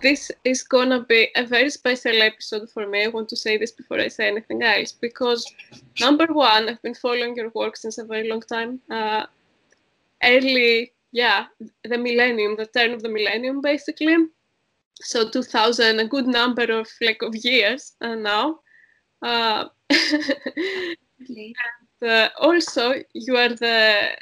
this is gonna be a very special episode for me. I want to say this before I say anything else, because number one, I've been following your work since a very long time. Early, the millennium, the turn of the millennium, basically. So 2000, a good number of years now. And also, you are the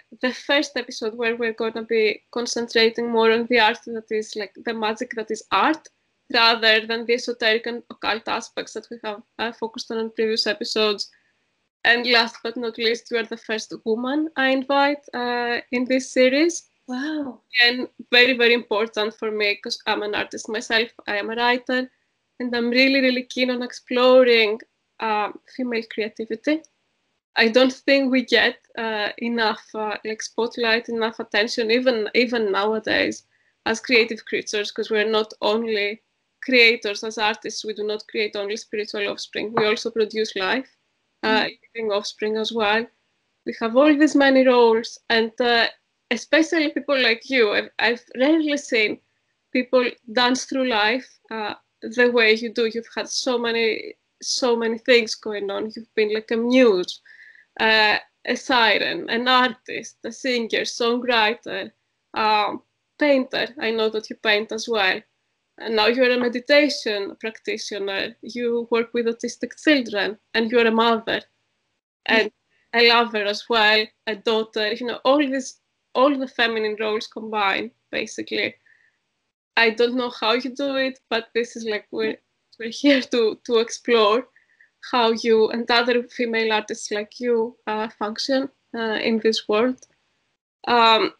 first episode where we're going to be concentrating more on the art that is the magic that is art, rather than the esoteric and occult aspects that we have focused on in previous episodes. And last but not least, you are the first woman I invite in this series. Wow. And very, very important for me, because I'm an artist myself, I am a writer, and I'm really, really keen on exploring female creativity. I don't think we get enough spotlight, enough attention, even nowadays, as creative creatures, because we're not only creators as artists. We do not create only spiritual offspring. We also produce life, living offspring as well. We have all these many roles, and especially people like you. I've rarely seen people dance through life the way you do. You've had so many things going on. You've been like a muse, a siren, an artist, a singer, songwriter, painter. I know that you paint as well. And now you're a meditation practitioner. You work with autistic children, and you're a mother, and a lover as well, a daughter. All the feminine roles combined, basically. I don't know how you do it, but this is we're here to explore how you and other female artists like you function in this world. And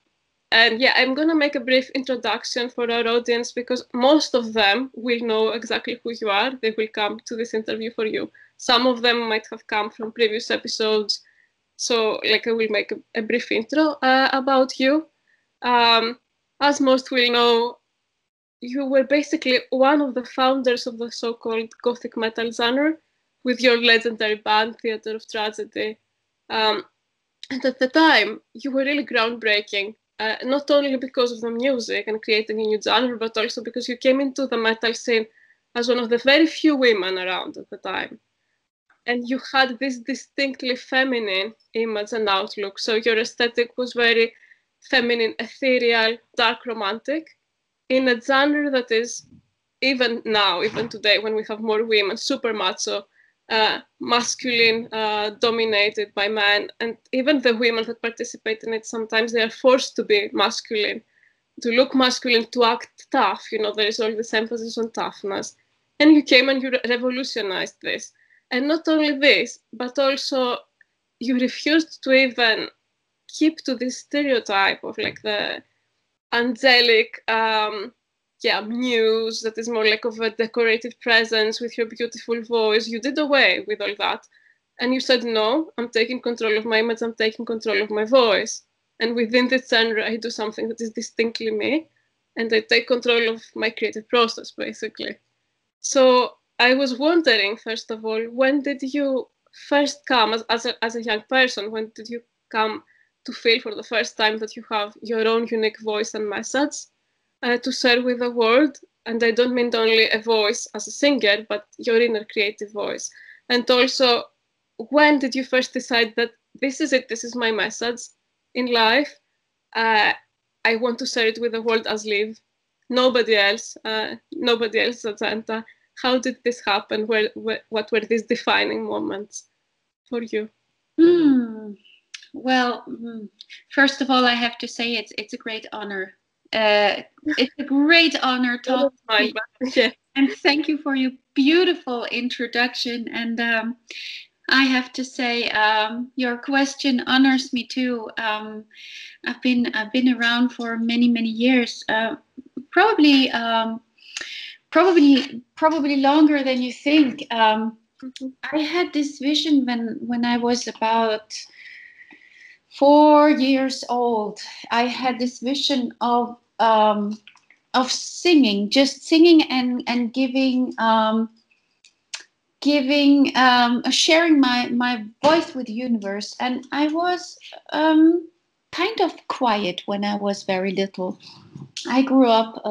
I'm going to make a brief introduction for our audience, because most of them will know exactly who you are. They will come to this interview for you. Some of them might have come from previous episodes. So I will make a brief intro about you. As most will know, you were basically one of the founders of the so-called Gothic metal genre, with your legendary band, Theatre of Tragedy. And at the time, you were really groundbreaking, not only because of the music and creating a new genre, but also because you came into the metal scene as one of the very few women around at the time. And you had this distinctly feminine image and outlook. So your aesthetic was very feminine, ethereal, dark romantic, in a genre that is, even now, even today, when we have more women, super macho, masculine, dominated by men. And even the women that participate in it, sometimes they are forced to be masculine, to look masculine, to act tough. There is all this emphasis on toughness. And you came and you revolutionized this. And not only this, but also you refused to even keep to this stereotype of the angelic muse that is more of a decorative presence with your beautiful voice. You did away with all that. And you said, no, I'm taking control of my image, I'm taking control of my voice. And within this genre, I do something that is distinctly me. And I take control of my creative process, basically. So I was wondering, first of all, when did you first come as a young person? When did you come to feel for the first time that you have your own unique voice and message to share with the world? And I don't mean only a voice as a singer, but your inner creative voice. And also, when did you first decide that this is it, this is my message in life? I want to share it with the world as Liv. Nobody else agenda. How did this happen? What were these defining moments for you? Well, first of all, I have to say it's a great honor. It's a great honor talking to you. Yeah. And thank you for your beautiful introduction. And I have to say, your question honors me too. I've been around for many years, probably longer than you think. I had this vision when I was about 4 years old. I had this vision of singing, just singing and sharing my voice with the universe. And I was kind of quiet when I was very little. I grew up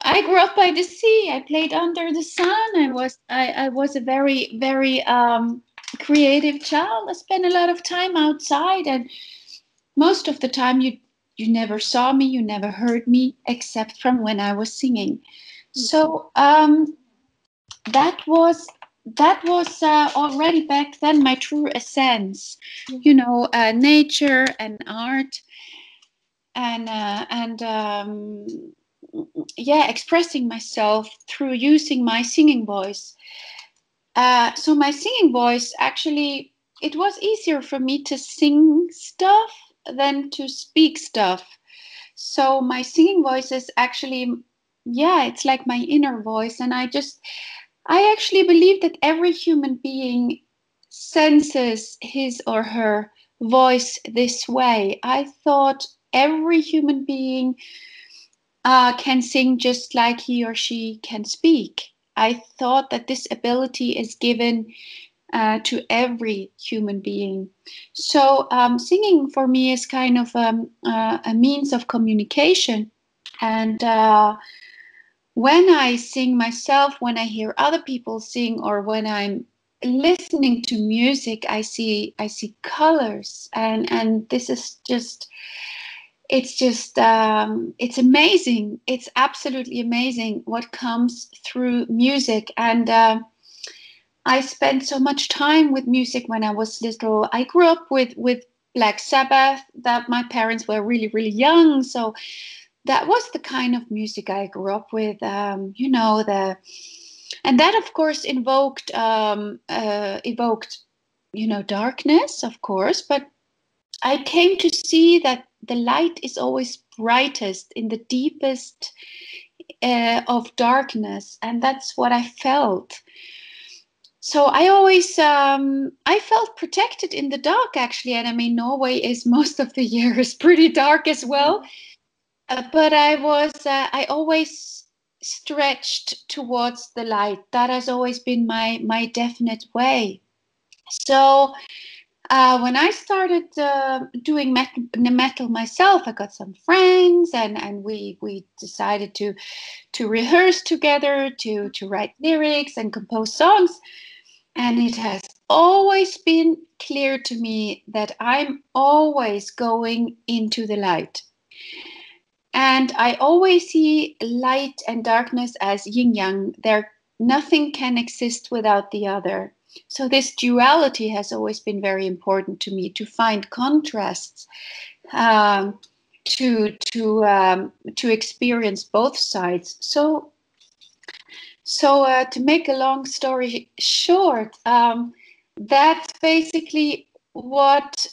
I grew up by the sea. I played under the sun. I was a very, very creative child. I spent a lot of time outside, and most of the time you never saw me, you never heard me, except from when I was singing. So that was already back then my true essence, you know, nature and art, and yeah, expressing myself through using my singing voice. So my singing voice, actually, it was easier for me to sing stuff than to speak stuff. So my singing voice is actually, yeah, it's like my inner voice. And I actually believe that every human being senses his or her voice this way. I thought every human being can sing just like he or she can speak. I thought that this ability is given to every human being. So singing for me is kind of a means of communication. And when I sing myself, when I hear other people sing, or when I'm listening to music, I see colors, and this is just, it's amazing. It's absolutely amazing what comes through music. And I spent so much time with music when I was little. I grew up with Black Sabbath. That my parents were really, really young, so that was the kind of music I grew up with. You know, and that of course evoked you know, darkness, of course. But I came to see that the light is always brightest in the deepest of darkness, and that's what I felt. So I always I felt protected in the dark, actually. And I mean, Norway is most of the year is pretty dark as well. But I always stretched towards the light. That has always been my definite way. So when I started doing metal myself, I got some friends, and we decided to rehearse together, to write lyrics and compose songs. And it has always been clear to me that I'm always going into the light. And I always see light and darkness as yin-yang. Nothing can exist without the other. So this duality has always been very important to me, to find contrasts, to experience both sides. So to make a long story short, that's basically what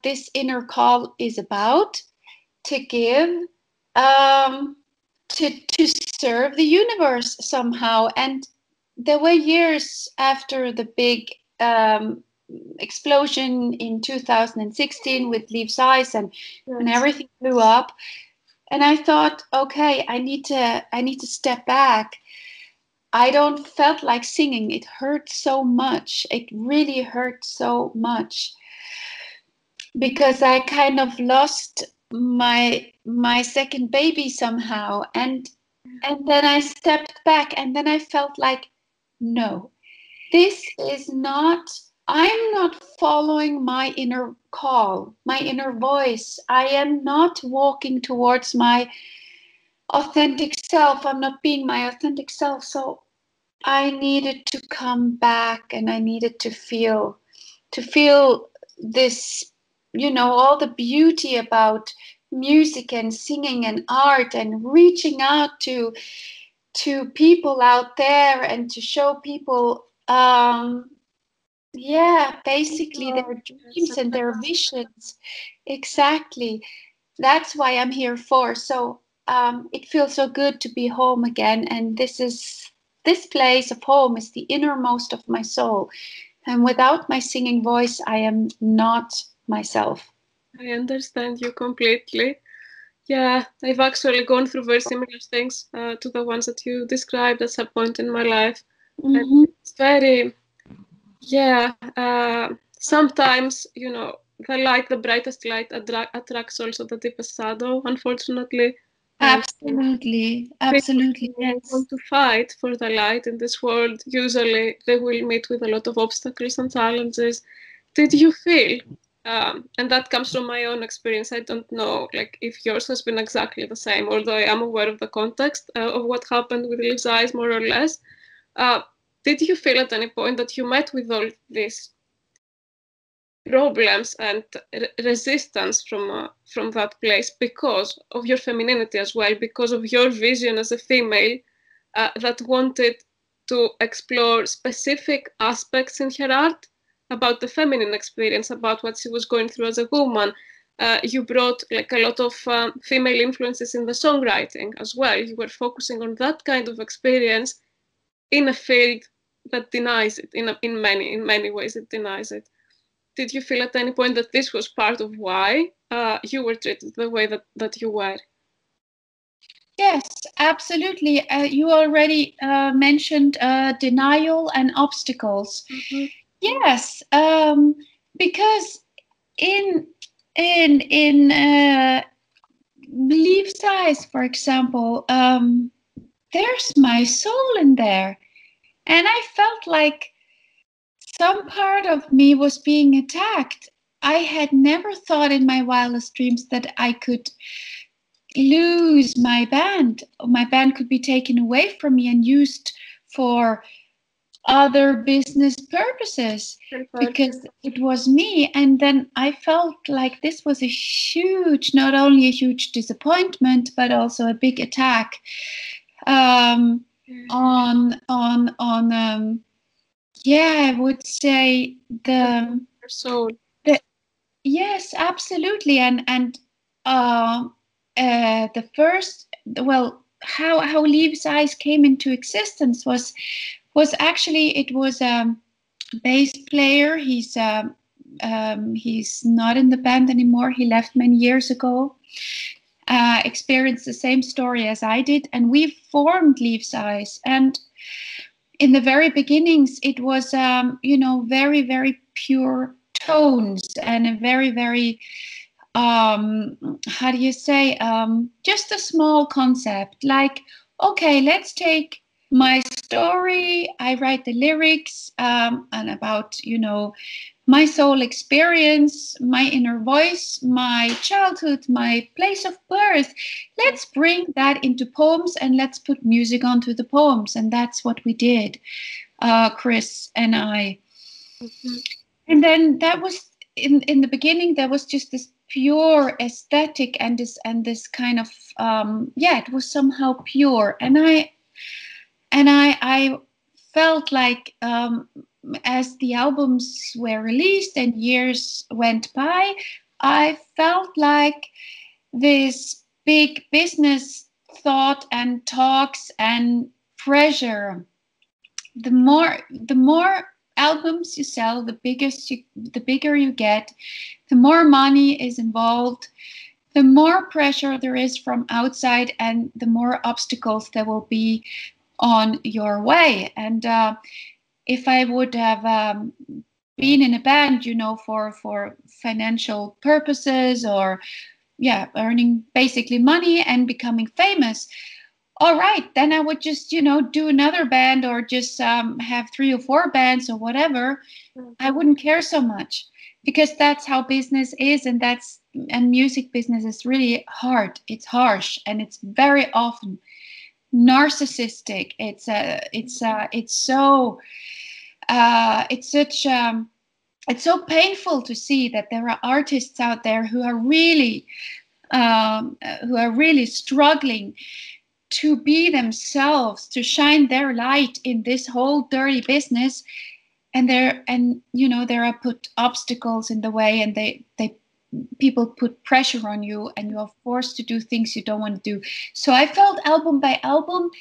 this inner call is about, to give, to serve the universe somehow. And there were years after the big explosion in 2016 with Liv's eyes, and everything blew up. And I thought, okay, I need to step back. I don't felt like singing. It hurt so much. It really hurt so much, because I kind of lost my second baby somehow. And then I stepped back, and then I felt like, no, this is not, I'm not following my inner call, my inner voice. I am not walking towards my authentic self. I'm not being my authentic self. So I needed to come back, and I needed to feel this, you know, all the beauty about music and singing and art, and reaching out to people out there, and to show people basically their dreams and their visions. Exactly. That's why I'm here for. So it feels so good to be home again. And this place of home is the innermost of my soul. And without my singing voice, I am not myself. I understand you completely. Yeah, I've actually gone through very similar things to the ones that you described at some point in my life. And it's very, sometimes, you know, the brightest light attracts also the deepest shadow, unfortunately. Absolutely, absolutely, People yes. want to fight for the light in this world. Usually they will meet with a lot of obstacles and challenges. Did you feel, and that comes from my own experience, I don't know like if yours has been exactly the same, although I am aware of the context of what happened with Liv's eyes more or less. Did you feel at any point that you met with all these problems and resistance from that place because of your femininity as well, because of your vision as a female that wanted to explore specific aspects in her art about the feminine experience, about what she was going through as a woman? You brought like a lot of female influences in the songwriting as well. You were focusing on that kind of experience in a field that denies it. In many ways it denies it. Did you feel at any point that this was part of why you were treated the way that you were? Yes, absolutely. You already mentioned denial and obstacles. Mm-hmm. Yes, because in Belief Size, for example, there's my soul in there, and I felt like some part of me was being attacked. I had never thought in my wildest dreams that I could lose my band. My band could be taken away from me and used for other business purposes because it was me. And then I felt like this was a huge, not only a huge disappointment, but also a big attack on yeah, I would say the soul. Yes, absolutely. And the first, well, how Liv's Eyes came into existence was actually it was a bass player. He's not in the band anymore. He left many years ago. Experienced the same story as I did, and we formed Liv's Eyes. And in the very beginnings, it was very, very pure tones and a very, very how do you say, just a small concept like, okay, let's take my story, I write the lyrics, and about my soul experience, my inner voice, my childhood, my place of birth. Let's bring that into poems and let's put music onto the poems. And that's what we did, Chris and I. Mm-hmm. And then that was in the beginning, there was just this pure aesthetic and this kind of it was somehow pure. And I felt like as the albums were released and years went by, I felt like this big business thought and talks and pressure. The more albums you sell, the bigger you get, the more money is involved, the more pressure there is from outside, and the more obstacles there will be on your way. And if I would have been in a band, for financial purposes or earning basically money and becoming famous, all right, then I would just do another band or just have 3 or 4 bands or whatever. I wouldn't care so much, because that's how business is, and music business is really hard. It's harsh, and it's very often narcissistic. It's so painful to see that there are artists out there who are really struggling to be themselves, to shine their light in this whole dirty business, and there are put obstacles in the way, and people put pressure on you, and you are forced to do things you don't want to do. So I felt album by album,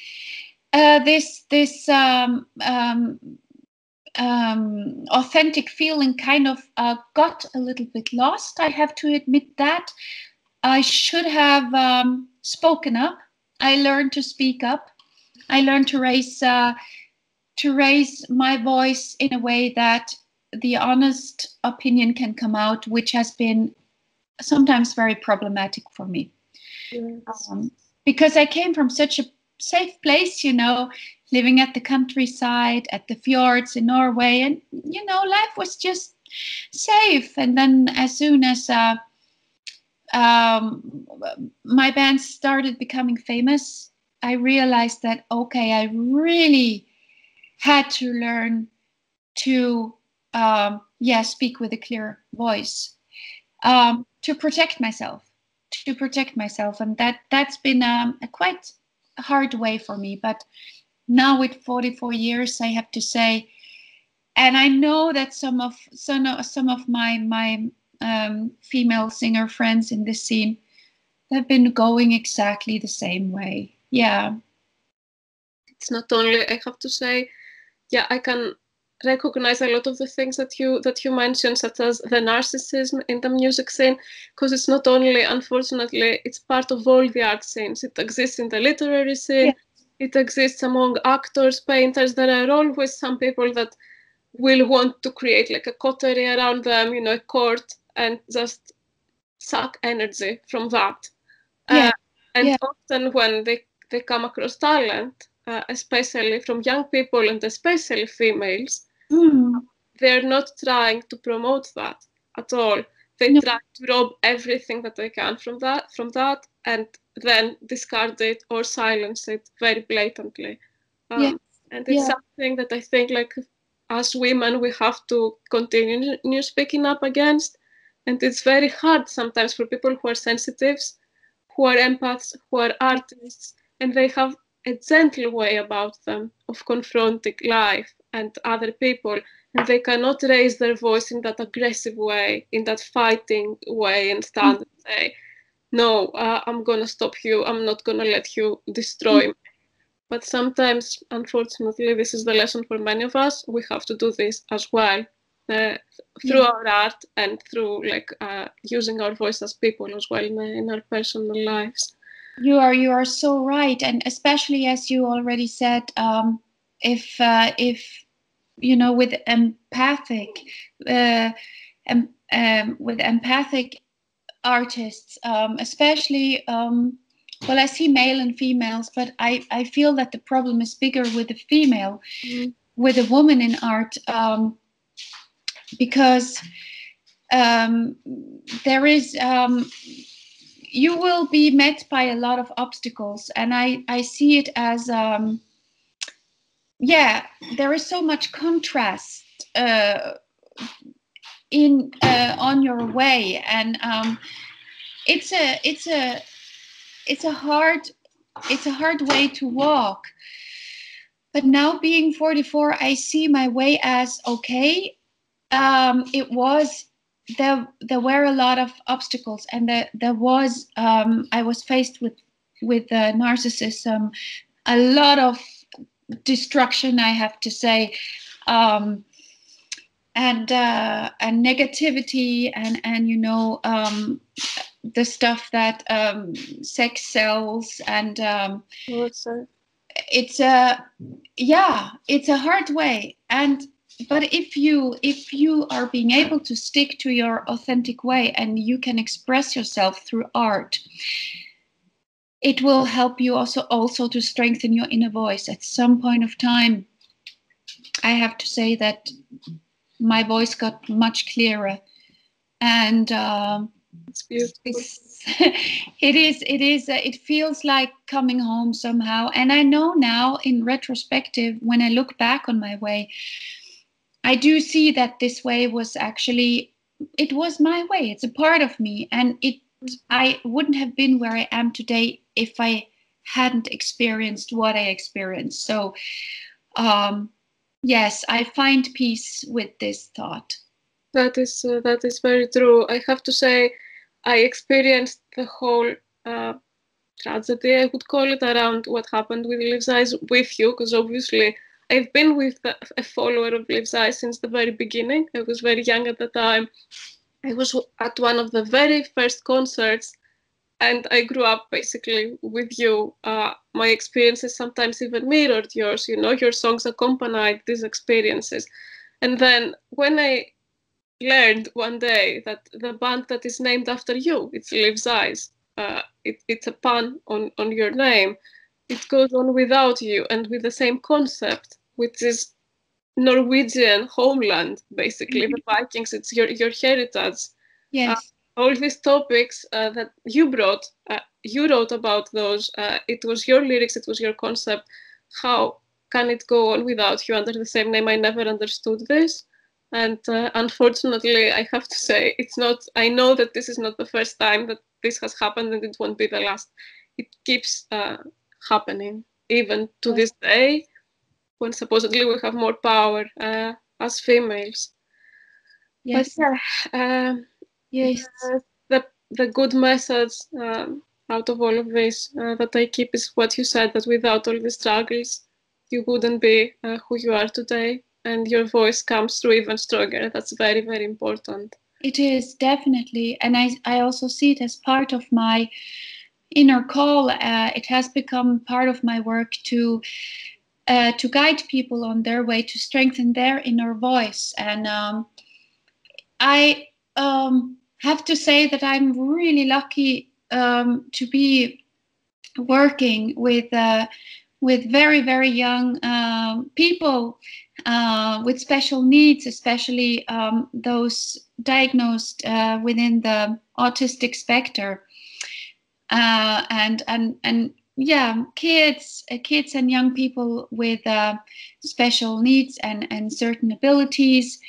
this authentic feeling kind of got a little bit lost. I have to admit that. I should have spoken up. I learned to speak up. I learned to raise my voice in a way that the honest opinion can come out, which has been sometimes very problematic for me. Yes. because I came from such a safe place, you know, living at the countryside, at the fjords in Norway, and you know, life was just safe. And then as soon as my band started becoming famous, I realized that, okay, I really had to learn to speak with a clear voice, to protect myself, and that's been a quite hard way for me. But now with 44 years, I have to say, and I know that some of my female singer friends in this scene have been going exactly the same way. Yeah. It's not only, I have to say, yeah, I can recognize a lot of the things that you mentioned, such as the narcissism in the music scene, because it's not only, unfortunately, it's part of all the art scenes. It exists in the literary scene. Yeah. It exists among actors, painters. There are always some people that will want to create like a coterie around them, you know, a court, and just suck energy from that. Yeah. And often when they come across talent, especially from young people and especially females, they're not trying to promote that at all. They try to rob everything that they can from that, and then discard it or silence it very blatantly. And it's something that I think, like, as women, we have to continue speaking up against. And it's very hard sometimes for people who are sensitives, who are empaths, who are artists, and they have a gentle way about them of confronting life and other people, and they cannot raise their voice in that aggressive way, in that fighting way, and stand and say, no, I'm gonna stop you, I'm not gonna let you destroy me. But sometimes, unfortunately, this is the lesson for many of us. We have to do this as well, through our art and through using our voice as people as well in our personal lives. You are so right, and especially as you already said, if you know, with empathic artists, especially. Well, I see male and females, but I feel that the problem is bigger with the female, with a woman in art, because there is, you will be met by a lot of obstacles, and I see it as, there is so much contrast on your way, and it's a hard way to walk. But now, being 44, I see my way as okay. There were a lot of obstacles, and there was I was faced with narcissism, a lot of destruction, I have to say, and negativity, and you know, the stuff that sex sells, and it's a hard way. But if you are being able to stick to your authentic way, and you can express yourself through art, it will help you also to strengthen your inner voice. At some point of time, I have to say that my voice got much clearer, and it's beautiful. It feels like coming home somehow. And I know now, in retrospective, when I look back on my way, I do see that this way was actually, it was my way. It's a part of me, and I wouldn't have been where I am today if I hadn't experienced what I experienced. So, yes, I find peace with this thought. That is very true. I have to say, I experienced the whole tragedy, I would call it, around what happened with Liv's Eyes with you, because obviously I've been with a follower of Liv's Eyes since the very beginning. I was very young at the time. I was at one of the very first concerts, and I grew up basically with you. My experiences sometimes even mirrored yours. You know, your songs accompanied these experiences. And then when I learned one day that the band that is named after you, it's Liv's Eyes, it's a pun on your name. It goes on without you, and with the same concept, which is Norwegian homeland, basically. The Vikings, it's your heritage. Yes. All these topics that you brought, you wrote about those. It was your lyrics, it was your concept. How can it go on without you under the same name? I never understood this. And unfortunately, I have to say, it's not, I know that this is not the first time that this has happened, and it won't be the last. It keeps happening, even to this day, when supposedly we have more power as females. Yes. But yeah, yes. The good message out of all of this that I keep is what you said, that without all the struggles, you wouldn't be who you are today, and your voice comes through even stronger. That's very, very important. It is, definitely. And I also see it as part of my inner call. It has become part of my work to guide people on their way to strengthen their inner voice. And I have to say that I'm really lucky to be working with very, very young people with special needs, especially those diagnosed within the autistic spectrum, and yeah, kids and young people with special needs and certain abilities.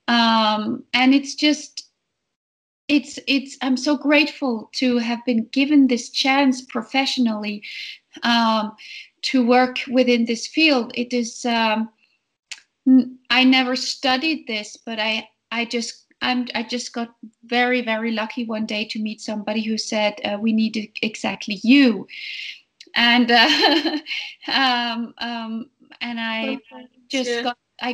And it's just, I'm so grateful to have been given this chance professionally to work within this field. It is, I never studied this, but I just got very, very lucky one day to meet somebody who said, we need exactly you. And and I just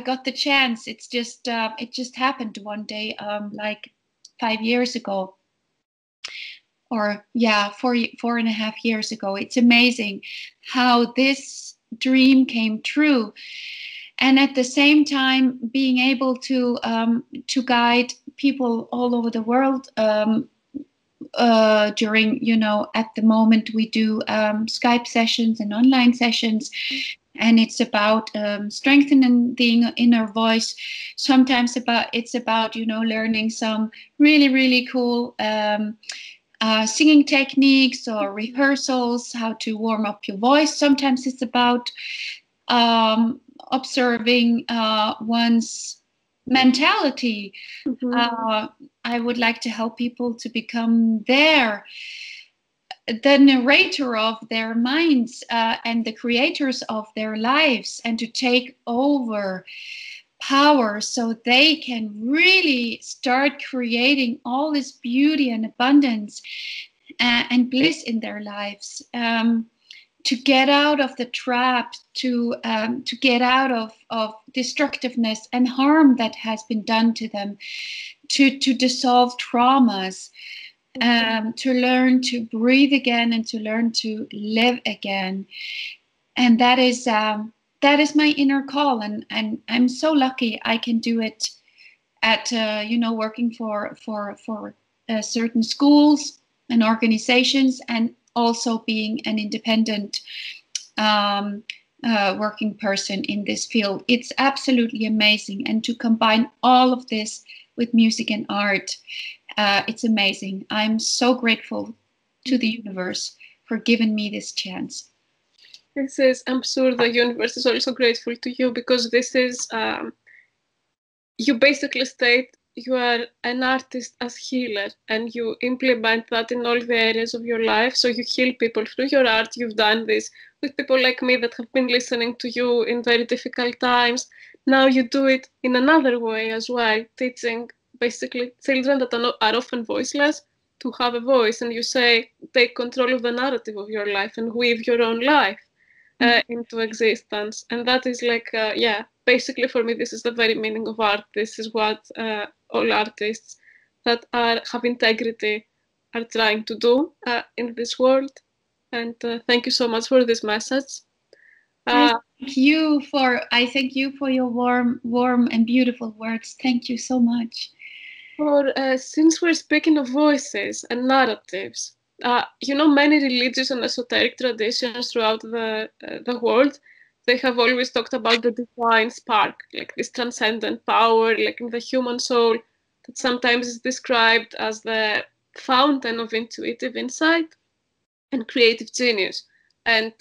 got the chance. It's just it just happened one day, like 5 years ago, or yeah, 4.5 years ago. It's amazing how this dream came true, and at the same time being able to guide people all over the world. During, at the moment we do Skype sessions and online sessions, and it's about strengthening the inner voice. Sometimes it's about learning some really, really cool singing techniques or rehearsals, how to warm up your voice. Sometimes it's about observing one's mentality. I would like to help people to become the narrator of their minds and the creators of their lives, and to take over power so they can really start creating all this beauty and abundance and bliss in their lives, to get out of the trap, to get out of destructiveness and harm that has been done to them, to dissolve traumas, to learn to breathe again, and to learn to live again. And that is my inner call, and I'm so lucky I can do it at working for certain schools and organizations, and also being an independent working person in this field. It's absolutely amazing, and to combine all of this with music and art, it's amazing. I'm so grateful to the universe for giving me this chance. I'm sure the universe is also grateful to you, because this is, you basically state you are an artist as healer, and you implement that in all the areas of your life. So you heal people through your art. You've done this with people like me that have been listening to you in very difficult times. Now you do it in another way as well, teaching basically children that are often voiceless to have a voice, and you say, take control of the narrative of your life and weave your own life into existence. And that is like, basically for me, this is the very meaning of art. This is what all artists that have integrity are trying to do in this world. And thank you so much for this message. I thank you for your warm and beautiful words. Thank you so much. Since we're speaking of voices and narratives, Many religious and esoteric traditions throughout the world, they have always talked about the divine spark, like this transcendent power, like in the human soul, that sometimes is described as the fountain of intuitive insight and creative genius. And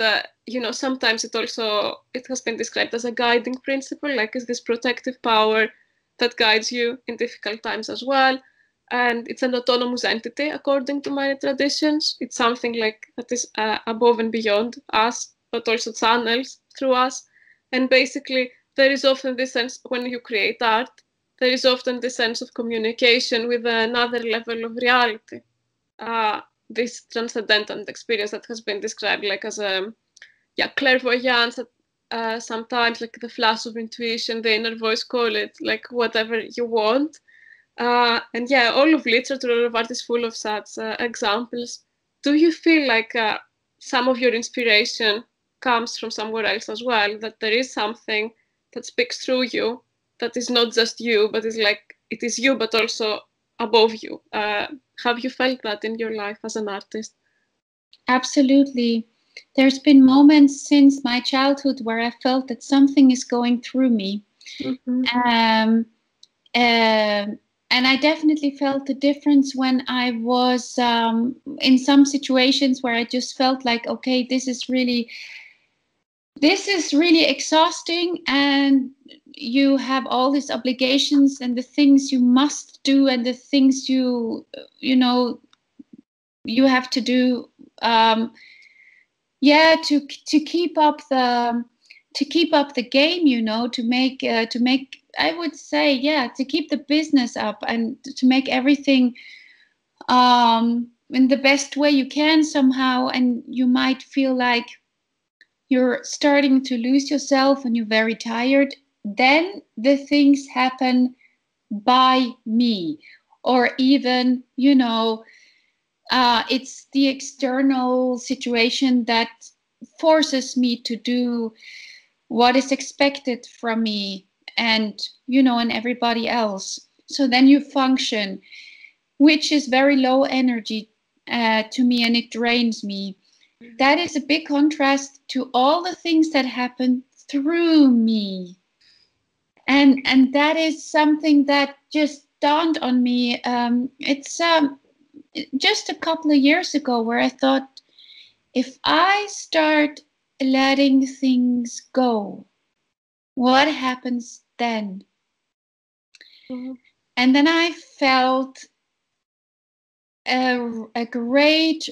sometimes it has been described as a guiding principle, like is this protective power that guides you in difficult times as well. And it's an autonomous entity according to many traditions. It's something like that is above and beyond us, but also channels through us. And basically, there is often this sense when you create art, there is often this sense of communication with another level of reality. This transcendental experience that has been described like as a clairvoyance, sometimes like the flash of intuition, the inner voice, call it like whatever you want. And all of literature, all of art is full of such examples. Do you feel like some of your inspiration comes from somewhere else as well, that there is something that speaks through you, that is not just you, but is like, it is you, but also above you? Have you felt that in your life as an artist? Absolutely. There's been moments since my childhood where I felt that something is going through me. Mm-hmm. And I definitely felt the difference when I was in some situations where I just felt like, okay, this is really exhausting, and you have all these obligations and the things you must do and the things you have to do to keep up the game, to make I would say, to keep the business up and to make everything in the best way you can somehow. And you might feel like you're starting to lose yourself and you're very tired. Then the things happen by me, or even, it's the external situation that forces me to do what is expected from me and everybody else. So then you function, which is very low energy to me, and it drains me. That is a big contrast to all the things that happen through me. And that is something that just dawned on me. It's just a couple of years ago, where I thought, if I start letting things go, what happens then? Mm-hmm. And then I felt a great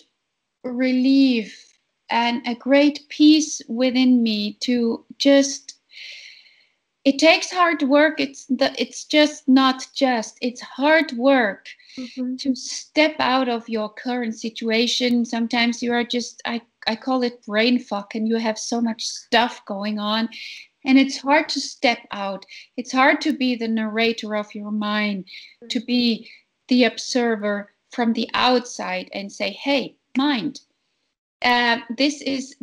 relief and a great peace within me to just, it takes hard work. It's hard work. Mm-hmm. To step out of your current situation. Sometimes you are just, I call it brain fuck, and you have so much stuff going on, and it's hard to step out. It's hard to be the narrator of your mind, to be the observer from the outside and say, hey, mind, this is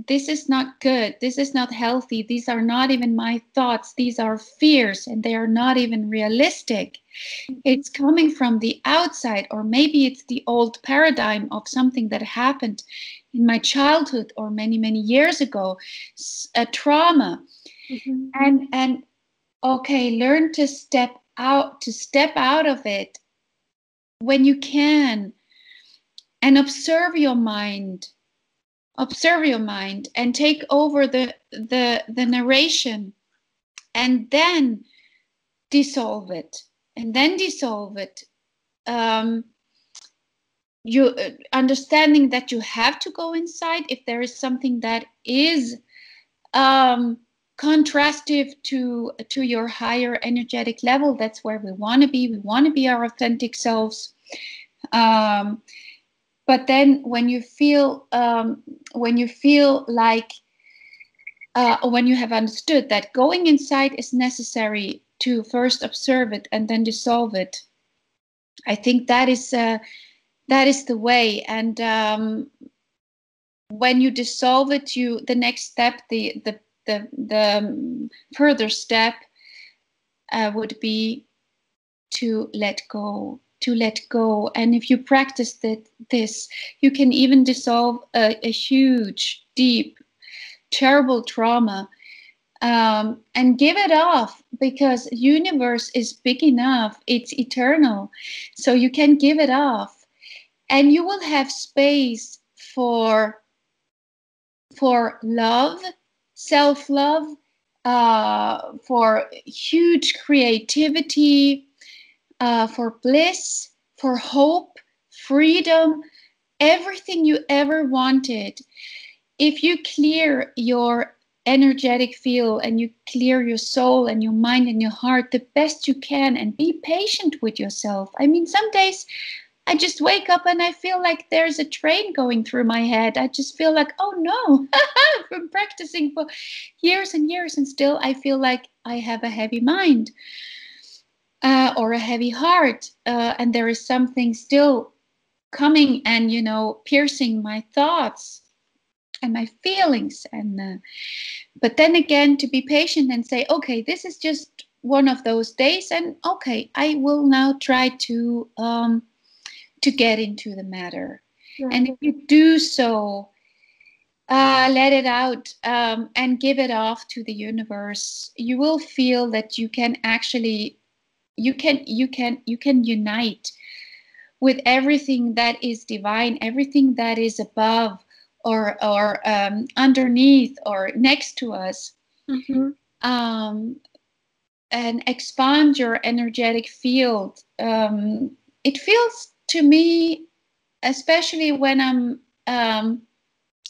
not good. This is not healthy. These are not even my thoughts. These are fears, and they are not even realistic. It's coming from the outside, or maybe it's the old paradigm of something that happened in my childhood or many, many years ago, a trauma. Mm-hmm. And okay, learn to step out of it when you can, and observe your mind and take over the narration, and then dissolve it. You understanding that you have to go inside if there is something that is contrastive to your higher energetic level. That's where we want to be. We want to be our authentic selves. But then when you feel like when you have understood that going inside is necessary to first observe it and then dissolve it, I think that is the way. And when you dissolve it, the next step, the further step would be to let go to let go. And if you practice this, you can even dissolve a huge, deep, terrible trauma, and give it off, because the universe is big enough, it's eternal, so you can give it off, and you will have space for love, self-love, for huge creativity, for bliss, for hope, freedom, everything you ever wanted. If you clear your energetic field and you clear your soul and your mind and your heart the best you can, and be patient with yourself. I mean, some days I just wake up and I feel like there's a train going through my head. I just feel like, oh no, I've been practicing for years and years, and still I feel like I have a heavy mind, or a heavy heart, and there is something still coming and, you know, piercing my thoughts and my feelings. And but then again, to be patient and say, okay, this is just one of those days, and okay, I will now try to get into the matter. Yeah. And if you do so, let it out, and give it off to the universe, you will feel that you can actually, you can unite with everything that is divine, everything that is above or underneath or next to us. Mm-hmm. And expand your energetic field. It feels to me, especially when I'm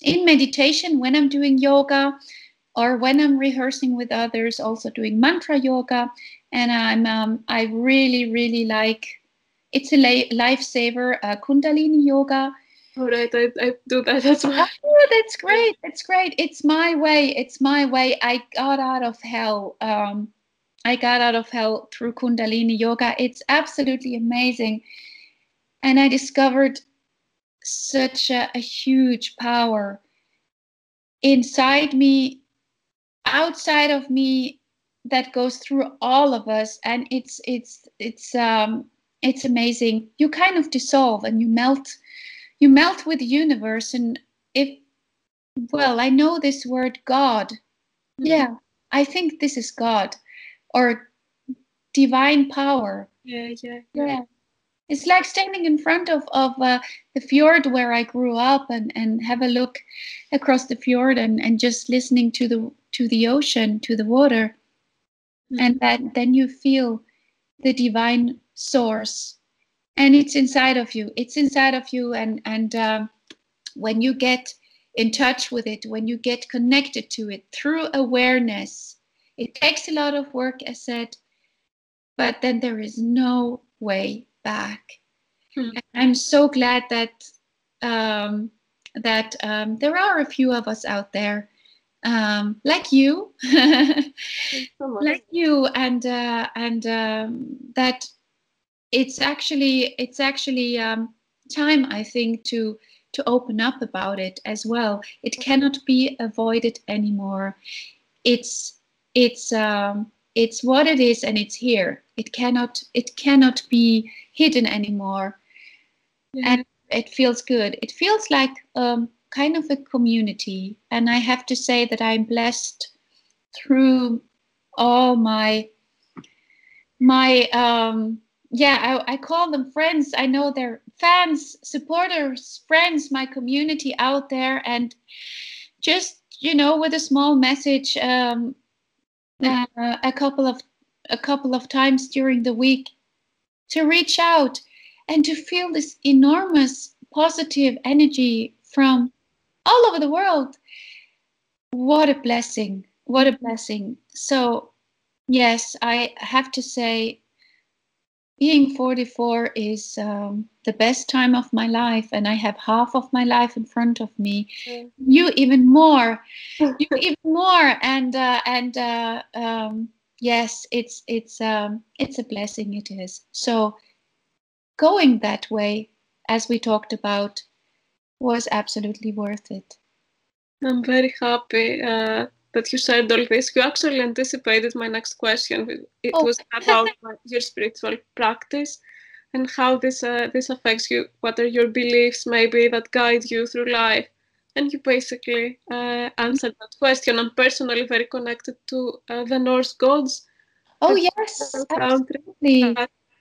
in meditation, when I'm doing yoga, or when I'm rehearsing with others, also doing mantra yoga, and I really like, it's a lifesaver, Kundalini yoga. All right, I do that as well. Oh, that's great. That's great. It's my way. It's my way. I got out of hell. I got out of hell through Kundalini yoga. It's absolutely amazing. And I discovered such a huge power inside me, outside of me, that goes through all of us. And it's amazing. You kind of dissolve and you melt with the universe. And I know this word God. Mm-hmm. Yeah, I think this is God, or divine power. Yeah. It's like standing in front of the fjord where I grew up, and have a look across the fjord and just listening to the ocean, to the water. Mm-hmm. And then you feel the divine source, and it's inside of you. It's inside of you, and when you get in touch with it, when you get connected to it through awareness, it takes a lot of work, as said, but then there is no way back. And I'm so glad that there are a few of us out there, like you, like you, and that it's actually time, I think, to open up about it as well. It cannot be avoided anymore. It's what it is, and it's here. It cannot be hidden anymore. Yeah. And it feels good. It feels like kind of a community. And I have to say that I'm blessed through all my I call them friends. I know they're fans, supporters, friends, my community out there. And just, with a small message, a couple of times during the week, to reach out and to feel this enormous positive energy from all over the world. What a blessing. What a blessing. So, yes, I have to say, being 44 is the best time of my life, and I have half of my life in front of me. You even more. And yes, it's a blessing. It is. So going that way, as we talked about, was absolutely worth it. I'm very happy that you shared all this. You actually anticipated my next question. It was about your spiritual practice. and how this affects you. What are your beliefs maybe that guide you through life? And you basically answered that question. I'm personally very connected to the Norse gods. Oh, The yes, country. absolutely.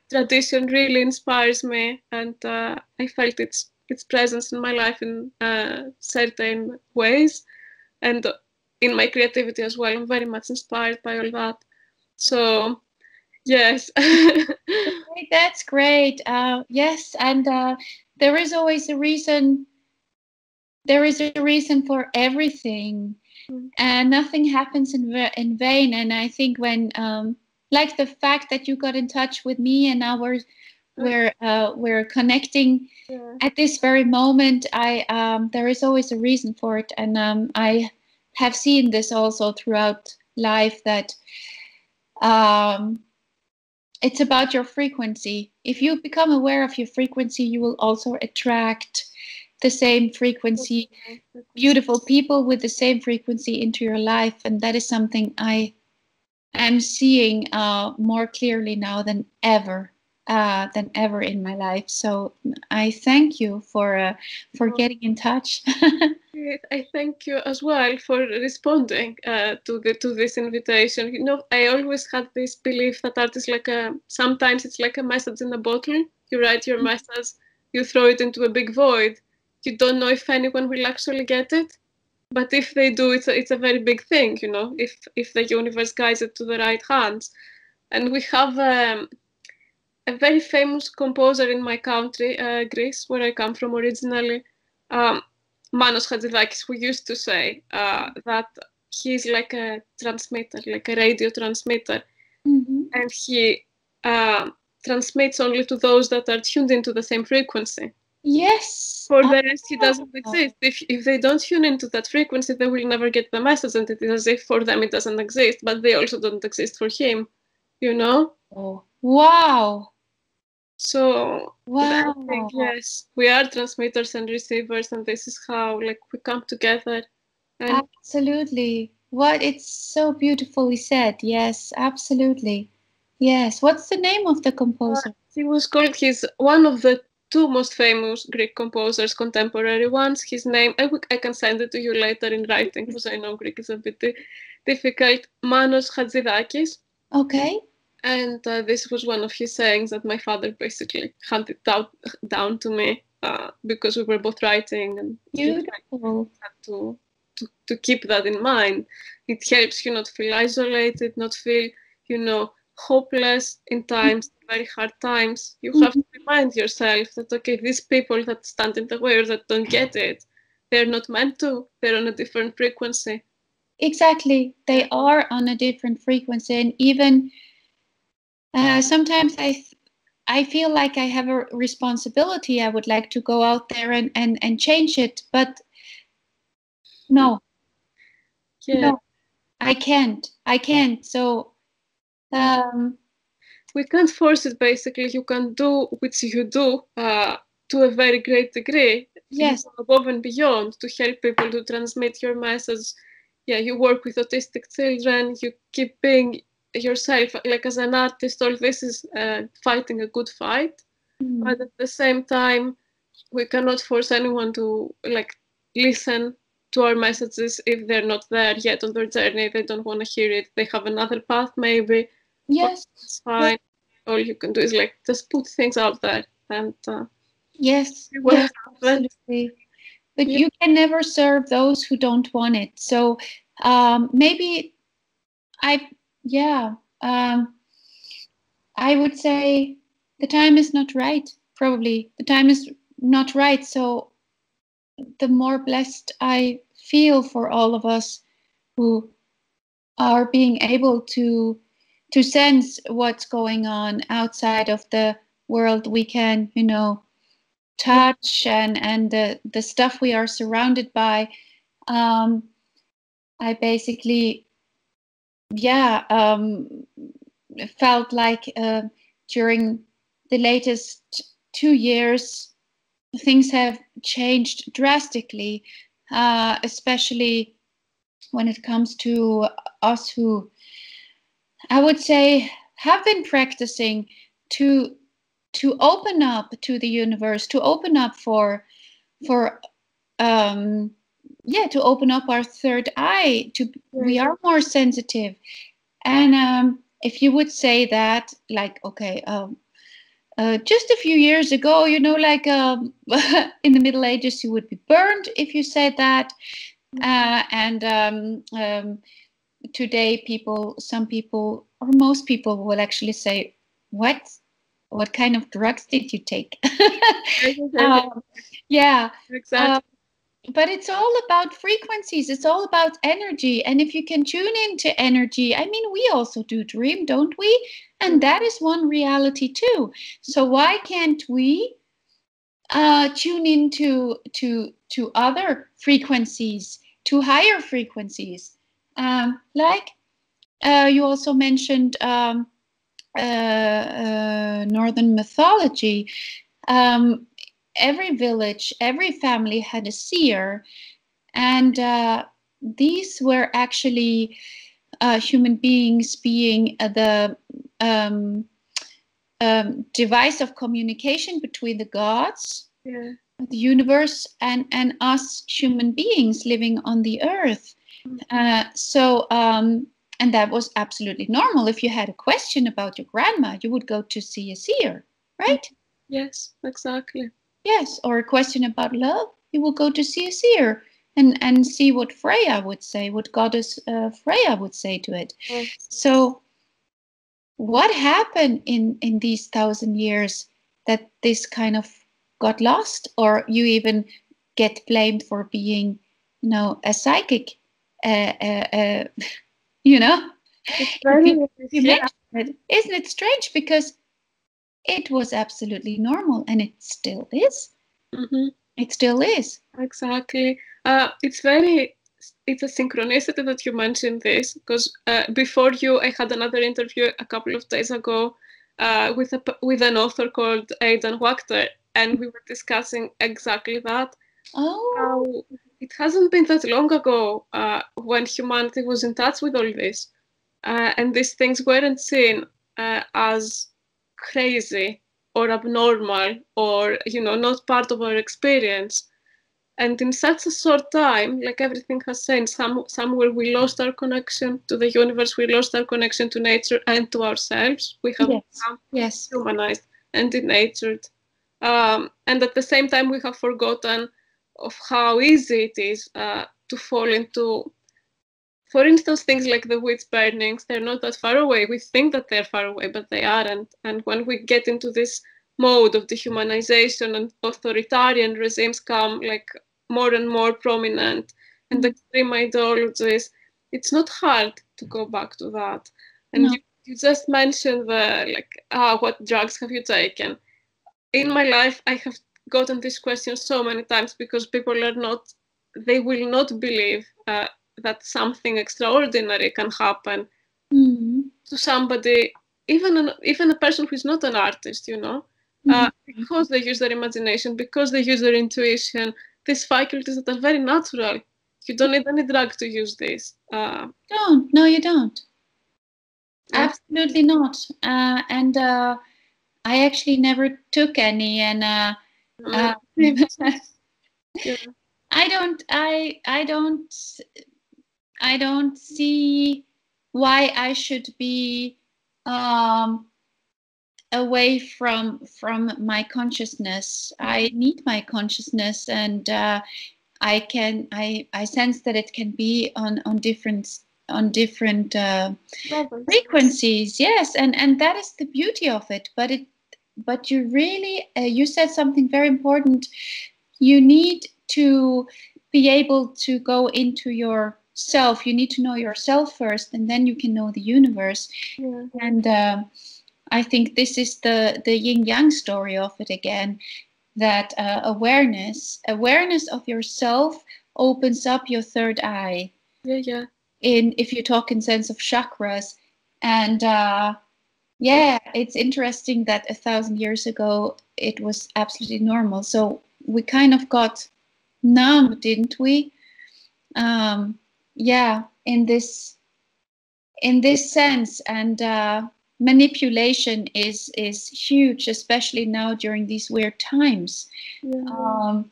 Tradition really inspires me, and I felt its presence in my life in certain ways, and in my creativity as well. I'm very much inspired by all that. So yes. Okay, that's great. Yes, and there is always a reason. There is a reason for everything, and nothing happens in vain. And I think when, like the fact that you got in touch with me, and now we're connecting Yeah. at this very moment. There is always a reason for it, and I have seen this also throughout life that. It's about your frequency. If you become aware of your frequency, you will also attract the same frequency, beautiful people with the same frequency into your life. And that is something I am seeing more clearly now than ever in my life. So I thank you for getting in touch. I thank you as well for responding to this invitation. You know, I always had this belief that art is like sometimes it's like a message in a bottle. You write your message, you throw it into a big void. You don't know if anyone will actually get it, but if they do, it's a very big thing. You know, if the universe guides it to the right hands. And we have a very famous composer in my country, Greece, where I come from originally, um, Manos Hadzidakis, who used to say that he's like a transmitter, like a radio transmitter, and he transmits only to those that are tuned into the same frequency. Yes. For the rest, he doesn't exist. If they don't tune into that frequency, they will never get the message, and it is as if for them it doesn't exist, but they also don't exist for him, you know? Oh, wow. So I Wow. think yes, we are transmitters and receivers, and this is how like we come together. And Absolutely. What it's so beautifully said. Yes, absolutely. Yes. What's the name of the composer? he was called. He's one of the two most famous Greek composers, contemporary ones. His name I can send it to you later in writing because I know Greek is a bit difficult. Manos Hadzidakis. Okay. And this was one of his sayings that my father basically handed down to me because we were both writing, and Beautiful. to keep that in mind. It helps you not feel isolated, not feel, hopeless in times, very hard times. You have to remind yourself that, okay, these people that stand in the way or that don't get it, they're not meant to. They're on a different frequency. Exactly. They are on a different frequency. And even sometimes I feel like I have a responsibility. I would like to go out there and change it. But no, Yeah. no, I can't. I can't. So, we can't force it, basically. You can do which you do to a very great degree. yes. You go above and beyond to help people to transmit your message. Yeah, you work with autistic children, you keep being yourself, like as an artist. All this is fighting a good fight, but at the same time we cannot force anyone to like listen to our messages if they're not there yet on their journey. They don't want to hear it, they have another path maybe. Yes. It's fine. All you can do is like just put things out there, and Yes. well, Yes. Absolutely. But yeah. you can never serve those who don't want it. So maybe yeah, I would say the time is not right. Probably the time is not right. So the more blessed I feel for all of us who are being able to sense what's going on outside of the world we can, touch and the stuff we are surrounded by. I basically, yeah, felt like during the latest 2 years, things have changed drastically, especially when it comes to us who, I would say, have been practicing to to open up to the universe, to open up to open up our third eye, we are more sensitive. And if you would say that, like, okay, just a few years ago, you know, like in the Middle Ages, you would be burned if you said that. Today, some people, or most people, will actually say, what kind of drugs did you take? Yeah, exactly. But it's all about frequencies. It's all about energy. And if you can tune into energy, I mean, we also do dream, don't we? And that is one reality too. So why can't we tune into to other frequencies, to higher frequencies? Like you also mentioned Northern mythology. Every village, every family had a seer, and these were actually human beings being the device of communication between the gods, the universe, and us human beings living on the earth. And that was absolutely normal. If you had a question about your grandma, you would go to see a seer, right? Yes, exactly. Yes, or a question about love, you will go to see a seer and see what Freya would say, what goddess Freya would say to it. Yes. So what happened in these 1,000 years that this kind of got lost, or you even get blamed for being, you know, a psychic, you know? Isn't it strange? Because it was absolutely normal, and it still is. It still is. Exactly. It's a synchronicity that you mentioned this, because before you, I had another interview a couple of days ago with an author called Aidan Wachter, and we were discussing exactly that. Oh. It hasn't been that long ago when humanity was in touch with all this, and these things weren't seen as crazy or abnormal or, you know, not part of our experience. And in such a short time, like, everything has changed. Somewhere we lost our connection to the universe, we lost our connection to nature and to ourselves. We have become humanized and denatured. And at the same time, we have forgotten of how easy it is to fall into, for instance, things like the witch burnings. They're not that far away. We think that they're far away, but they aren't. And when we get into this mode of dehumanization and authoritarian regimes come, like, more and more prominent, and extreme ideologies, it's not hard to go back to that. And you just mentioned what drugs have you taken? In my life, I have gotten this question so many times because people they will not believe that something extraordinary can happen to somebody, even a person who is not an artist, you know, because they use their imagination, because they use their intuition, these faculties that are very natural. You don't need any drug to use this. No, you don't. Absolutely not. And I actually never took any, and I don't see why I should be away from my consciousness. I need my consciousness, and I sense that it can be on different frequencies. Yes, and that is the beauty of it. But you really you said something very important. You need to be able to go into yourself. You need to know yourself first, and then you can know the universe. And I think this is the yin yang story of it again, that awareness of yourself opens up your third eye. If you talk in sense of chakras. And it's interesting that 1,000 years ago it was absolutely normal. So we kind of got numb, didn't we? In this sense. And manipulation is huge, especially now during these weird times. Yeah.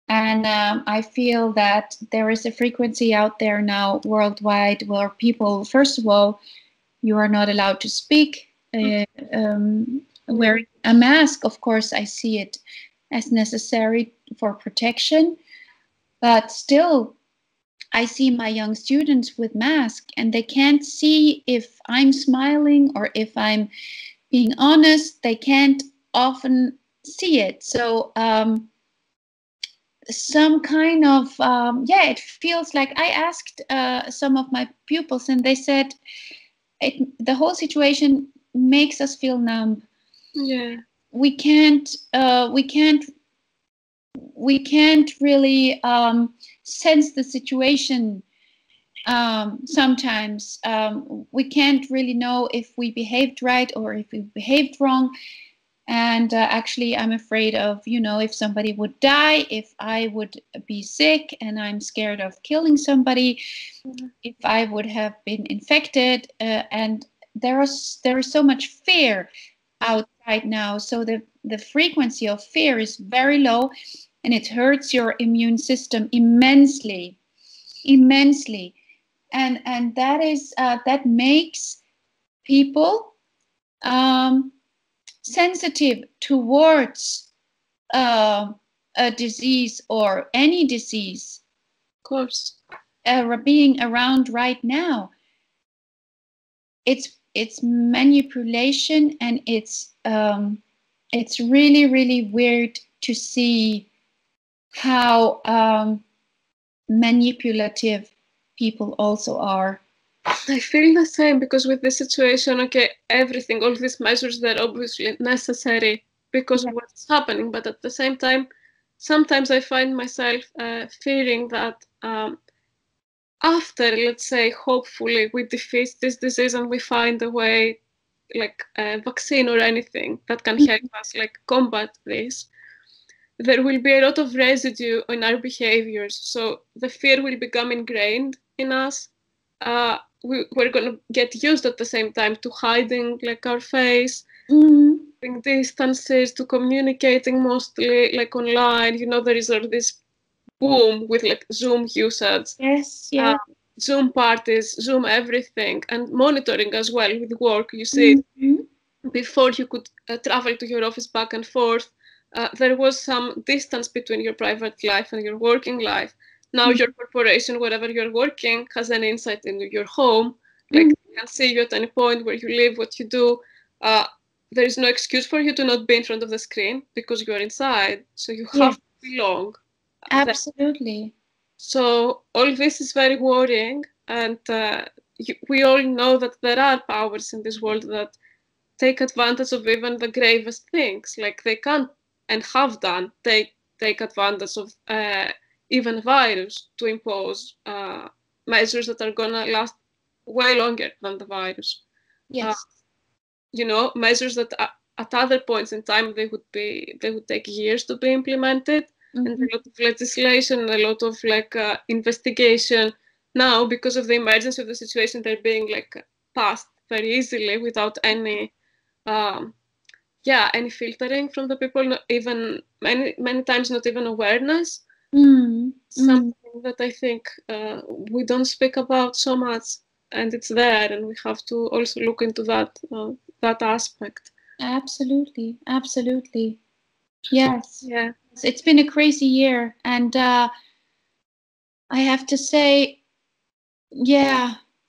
And I feel that there is a frequency out there now worldwide where people, first of all, you are not allowed to speak. Wearing a mask, of course, I see it as necessary for protection. But still, I see my young students with masks and they can't see if I'm smiling or if I'm being honest. They can't often see it. So some kind of, it feels like I asked some of my pupils and they said the whole situation makes us feel numb. Yeah. We can't really sense the situation. Sometimes we can't really know if we behaved right or if we behaved wrong. And actually, I'm afraid of, if somebody would die, if I would be sick, and I'm scared of killing somebody, if I would have been infected. And there is so much fear outside now. So the frequency of fear is very low, and it hurts your immune system immensely. And that is that makes people sensitive towards a disease or any disease. Of course. Being around right now. It's manipulation, and it's really, really weird to see how manipulative people also are. I feel the same, because with this situation, okay, everything, all these measures, they're obviously necessary because of what's happening. But at the same time, sometimes I find myself fearing that after, let's say, hopefully we defeat this disease and we find a way, like a vaccine or anything that can help us like combat this, there will be a lot of residue in our behaviors. So the fear will become ingrained in us. We're going to get used at the same time to hiding like our face, having distances, to communicating mostly like online. There is all this boom with like Zoom usage. Yes, yeah. Zoom parties, Zoom everything, and monitoring as well with work. You see, before you could travel to your office back and forth, there was some distance between your private life and your working life. Now your corporation, wherever you're working, has an insight into your home. Like they can see you at any point, where you live, what you do. There is no excuse for you to not be in front of the screen because you are inside. So you have to belong. Absolutely. So all this is very worrying, and we all know that there are powers in this world that take advantage of even the gravest things. Like they can and have done take advantage of even virus to impose measures that are gonna last way longer than the virus. Yes. Measures that at other points in time they would take years to be implemented, and a lot of legislation, a lot of like investigation. Now, because of the emergency of the situation, they're being like passed very easily without any any filtering from the people, not even many times not even awareness. Something that I think we don't speak about so much, and it's there, and we have to also look into that aspect. Absolutely. Yes. Yeah. It's been a crazy year, and I have to say, it's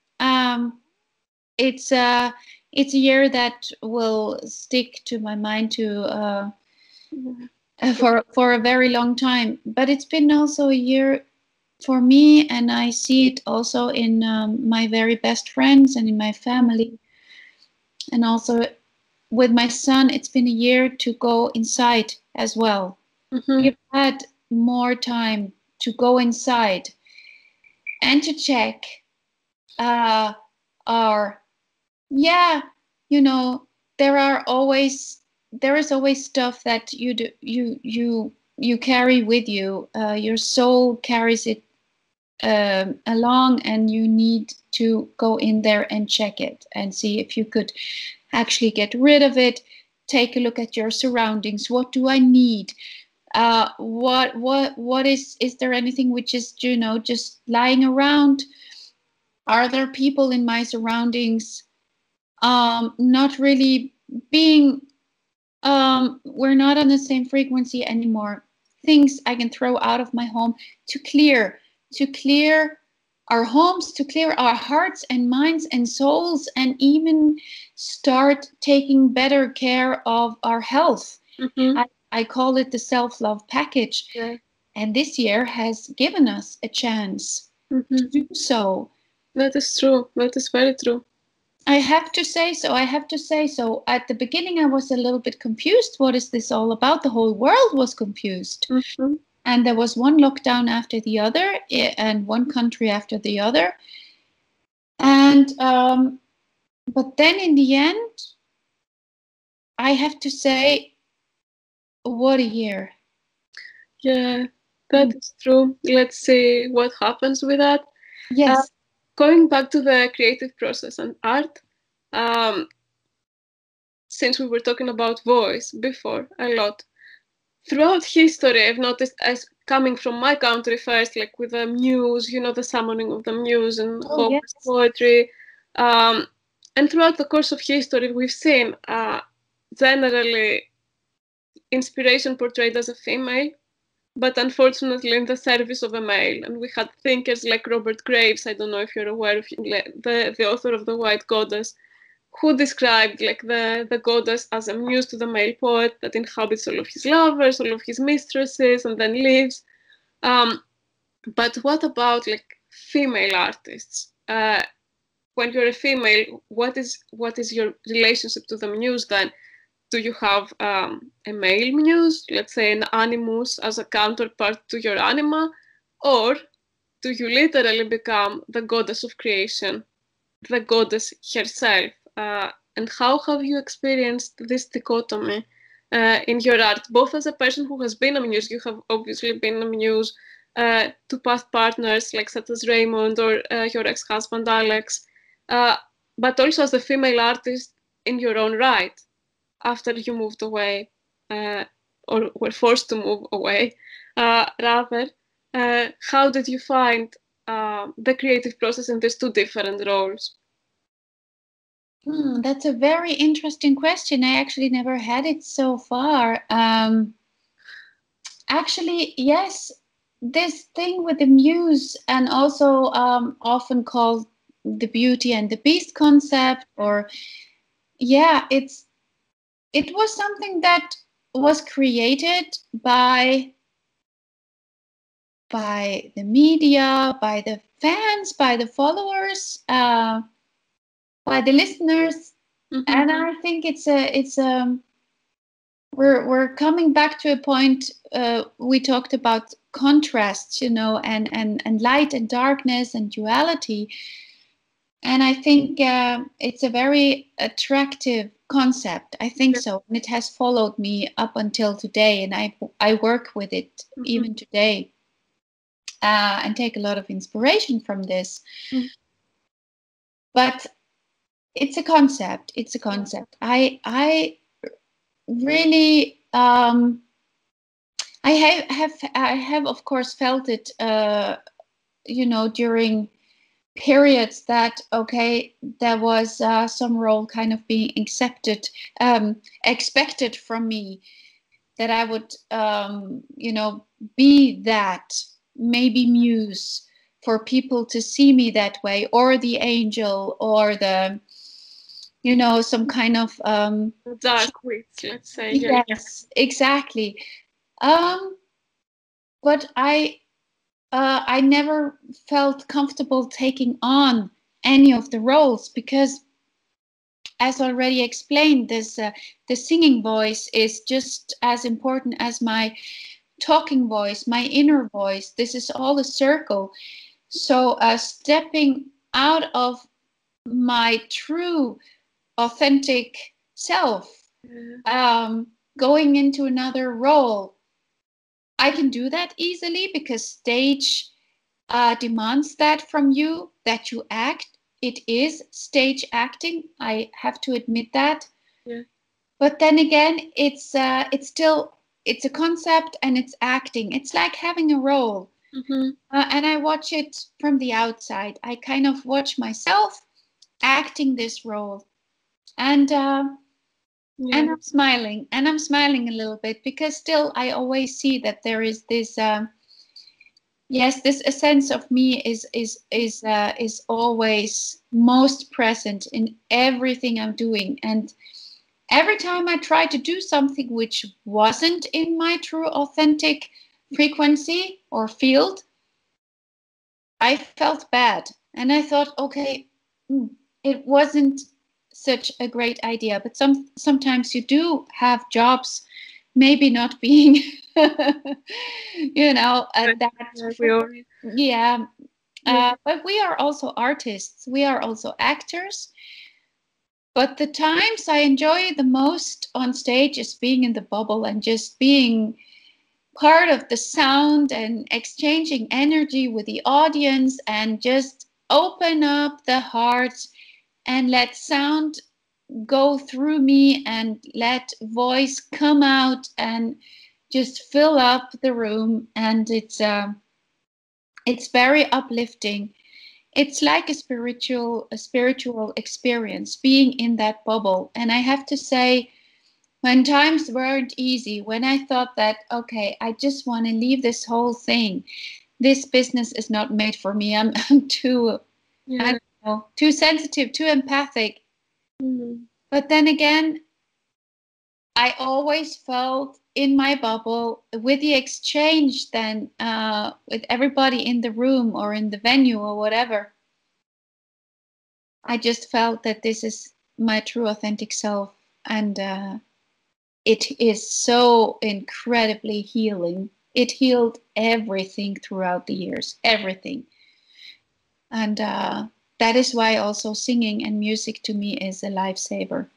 a year that will stick to my mind for a very long time. But it's been also a year for me, and I see it also in my very best friends and in my family, and also with my son. It's been a year to go inside as well. We've had more time to go inside and to check there is always stuff that you carry with you. Your soul carries it along, and you need to go in there and check it and see if you could actually get rid of it. Take a look at your surroundings. What do I need? What is there anything which is, you know, just lying around? Are there people in my surroundings not really being, we're not on the same frequency anymore? Things I can throw out of my home to clear our homes, to clear our hearts and minds and souls, and even start taking better care of our health. I call it the self-love package. Yeah. And this year has given us a chance to do so. That is true. That is very true. I have to say so. At the beginning, I was a little bit confused. What is this all about? The whole world was confused. And there was one lockdown after the other, and one country after the other. And but then in the end, I have to say, what a year. Yeah, that is true. Let's see what happens with that. Yes. Going back to the creative process and art, since we were talking about voice before a lot, throughout history, I've noticed, as coming from my country first, like with the muse, you know, the summoning of the muse and poetry. And throughout the course of history, we've seen generally inspiration portrayed as a female, but unfortunately in the service of a male. And we had thinkers like Robert Graves, I don't know if you're aware of him, the author of The White Goddess, who described like the goddess as a muse to the male poet that inhabits all of his lovers, all of his mistresses, and then leaves. But what about like female artists? When you're a female, what is your relationship to the muse then? Do you have a male muse, let's say an animus as a counterpart to your anima, or do you literally become the goddess of creation, the goddess herself? And how have you experienced this dichotomy in your art, both as a person who has been a muse? You have obviously been a muse to past partners, like such as Raymond or your ex-husband Alex, but also as a female artist in your own right, after you moved away, or were forced to move away, rather. How did you find the creative process in these two different roles? That's a very interesting question. I actually never had it so far. Actually, yes, this thing with the muse, and also often called the beauty and the beast concept, or it was something that was created by the media, by the fans, by the followers, by the listeners. And I think we're coming back to a point. We talked about contrasts, you know, and light and darkness and duality. And I think it's a very attractive concept. I think so. And it has followed me up until today. And I work with it even today and take a lot of inspiration from this. But it's a concept. It's a concept. I really, I have of course felt it, you know, during periods that, okay, there was some role kind of being expected from me, that I would, you know, be that maybe muse for people to see me that way, or the angel, or the, you know, some kind of dark witch, let's say. Yes, exactly. But I never felt comfortable taking on any of the roles, because, as already explained, this the singing voice is just as important as my talking voice, my inner voice. This is all a circle. So stepping out of my true, authentic self, going into another role, I can do that easily, because stage demands that from you, that you act it is stage acting. I have to admit that. Yeah. But then again, it's a concept and it's acting. It's like having a role. And I watch it from the outside. I kind of watch myself acting this role. And I'm smiling. And I'm smiling a little bit because still I always see that there is this this essence of me is always most present in everything I'm doing. And every time I try to do something which wasn't in my true authentic frequency or field, I felt bad. And I thought, okay, it wasn't such a great idea. But sometimes you do have jobs maybe not being, but we are also artists. We are also actors. But the times I enjoy the most on stage is being in the bubble and just being part of the sound and exchanging energy with the audience and just open up the heart and let sound go through me and let voice come out and just fill up the room. And it's very uplifting. It's like a spiritual experience being in that bubble. And I have to say, when times weren't easy, when I thought that, okay, I just want to leave this whole thing, this business is not made for me. I'm too, I don't know, too sensitive, too empathic. But then again, I always felt in my bubble with the exchange then with everybody in the room or in the venue or whatever. I just felt that this is my true authentic self. And it is so incredibly healing. It healed everything throughout the years, everything. And that is why also singing and music to me is a lifesaver.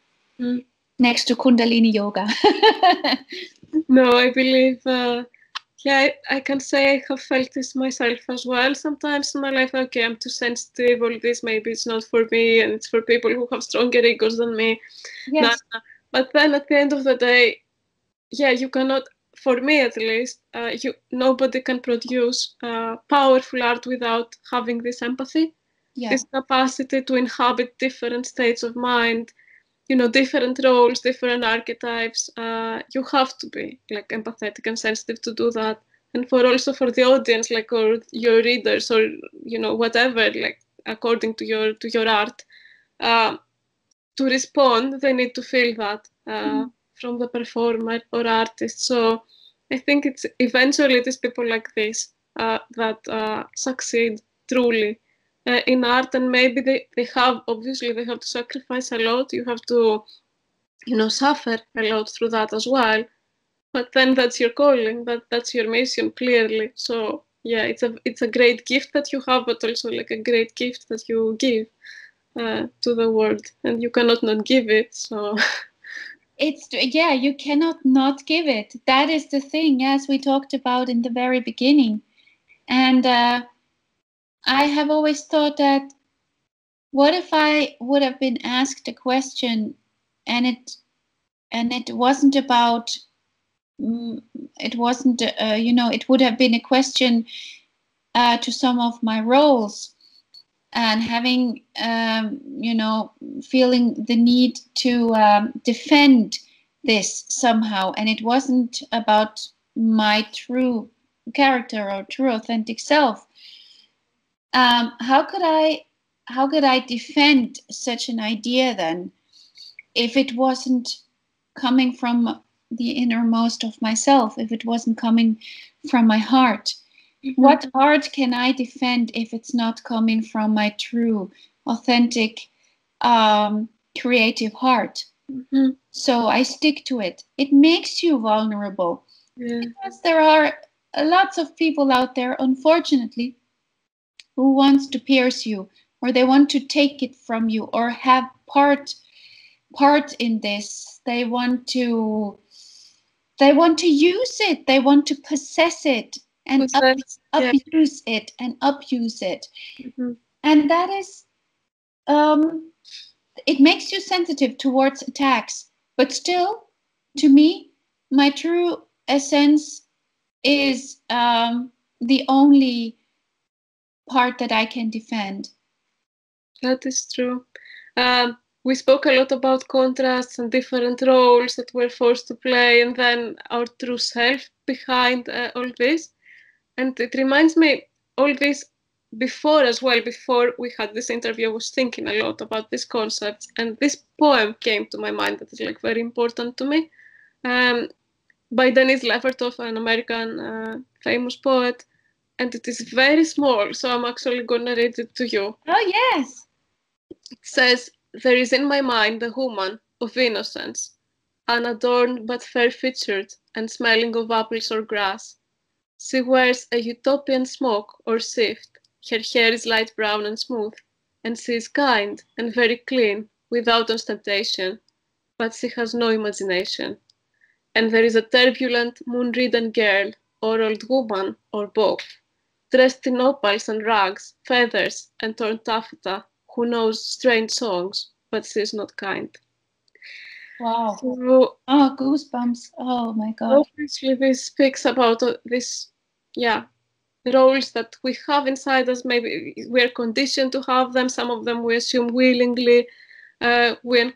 Next to Kundalini yoga. No, I believe, I can say I have felt this myself as well. Sometimes in my life, okay, I'm too sensitive, all this, maybe it's not for me, and it's for people who have stronger egos than me. Yes. But then at the end of the day, you cannot, for me at least, nobody can produce powerful art without having this empathy, this capacity to inhabit different states of mind, different roles, different archetypes. You have to be like empathetic and sensitive to do that. And for the audience, like, or your readers, or whatever, like according to your art, to respond, they need to feel that from the performer or artist. So I think it's eventually it is people like this that succeed truly in art, and maybe they have to sacrifice a lot. You have to, suffer a lot through that as well. But then that's your calling, that's your mission, clearly. So it's a great gift that you have, but also like a great gift that you give to the world, and you cannot not give it. So you cannot not give it. That is the thing, as we talked about in the very beginning. And I have always thought that, what if I would have been asked a question and it wasn't about, it wasn't, it would have been a question to some of my roles, and having, feeling the need to defend this somehow. And it wasn't about my true character or true authentic self. How could I defend such an idea then, if it wasn't coming from the innermost of myself, if it wasn't coming from my heart? What art can I defend if it's not coming from my true, authentic, creative heart? So I stick to it. It makes you vulnerable. Because there are lots of people out there, unfortunately, who wants to pierce you, or they want to take it from you, or have part in this. They want to use it. They want to possess it and abuse it and abuse it. And that is it makes you sensitive towards attacks, but still, to me, my true essence is the only part that I can defend. That is true. We spoke a lot about contrasts and different roles that we're forced to play, and then our true self behind all this. And it reminds me, all this before as well, before we had this interview, I was thinking a lot about these concepts, and this poem came to my mind that is like very important to me, by Denise Levertov, an American famous poet, and it is very small, so I'm actually gonna read it to you. Oh, yes. It says, "There is in my mind a woman of innocence, unadorned but fair-featured and smelling of apples or grass. She wears a utopian smock or shift, her hair is light brown and smooth, and she is kind and very clean, without ostentation, but she has no imagination. And there is a turbulent, moon-ridden girl, or old woman, or both, dressed in opals and rags, feathers, and torn taffeta, who knows strange songs, but she is not kind." Wow. So, oh, goosebumps. Oh my God. Obviously, this speaks about this, roles that we have inside us. Maybe we're conditioned to have them. Some of them we assume willingly. We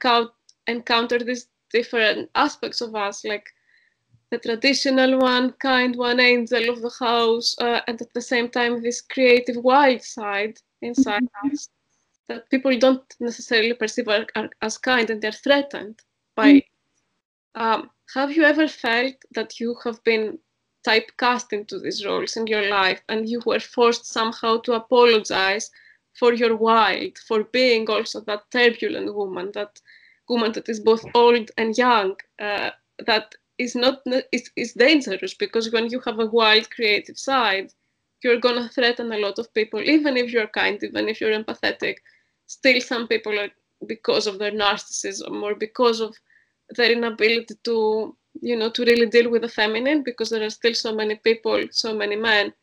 encounter these different aspects of us, like the traditional one, kind one, angel of the house, and at the same time, this creative wild side inside us that people don't necessarily perceive as kind, and they're threatened by. Have you ever felt that you have been typecast into these roles in your life, and you were forced somehow to apologize for your wild, for being also that turbulent woman, that woman that is both old and young, that is not is dangerous, because when you have a wild creative side, you're gonna threaten a lot of people, even if you're kind, even if you're empathetic. Still, some people are, because of their narcissism or because of their inability to, to really deal with the feminine, because there are still so many people, so many men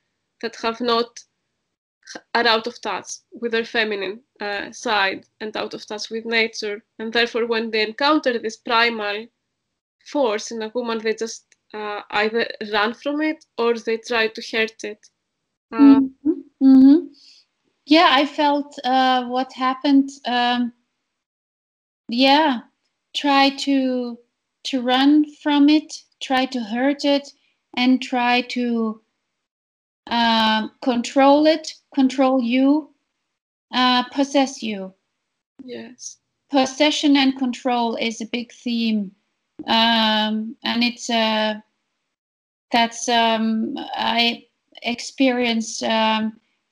that are out of touch with their feminine side and out of touch with nature, and therefore when they encounter this primal force in a woman, they just either run from it or they try to hurt it. Yeah, I felt what happened. Try to run from it, try to hurt it, and try to control it, control you, possess you. Yes. Possession and control is a big theme, and it's I experienced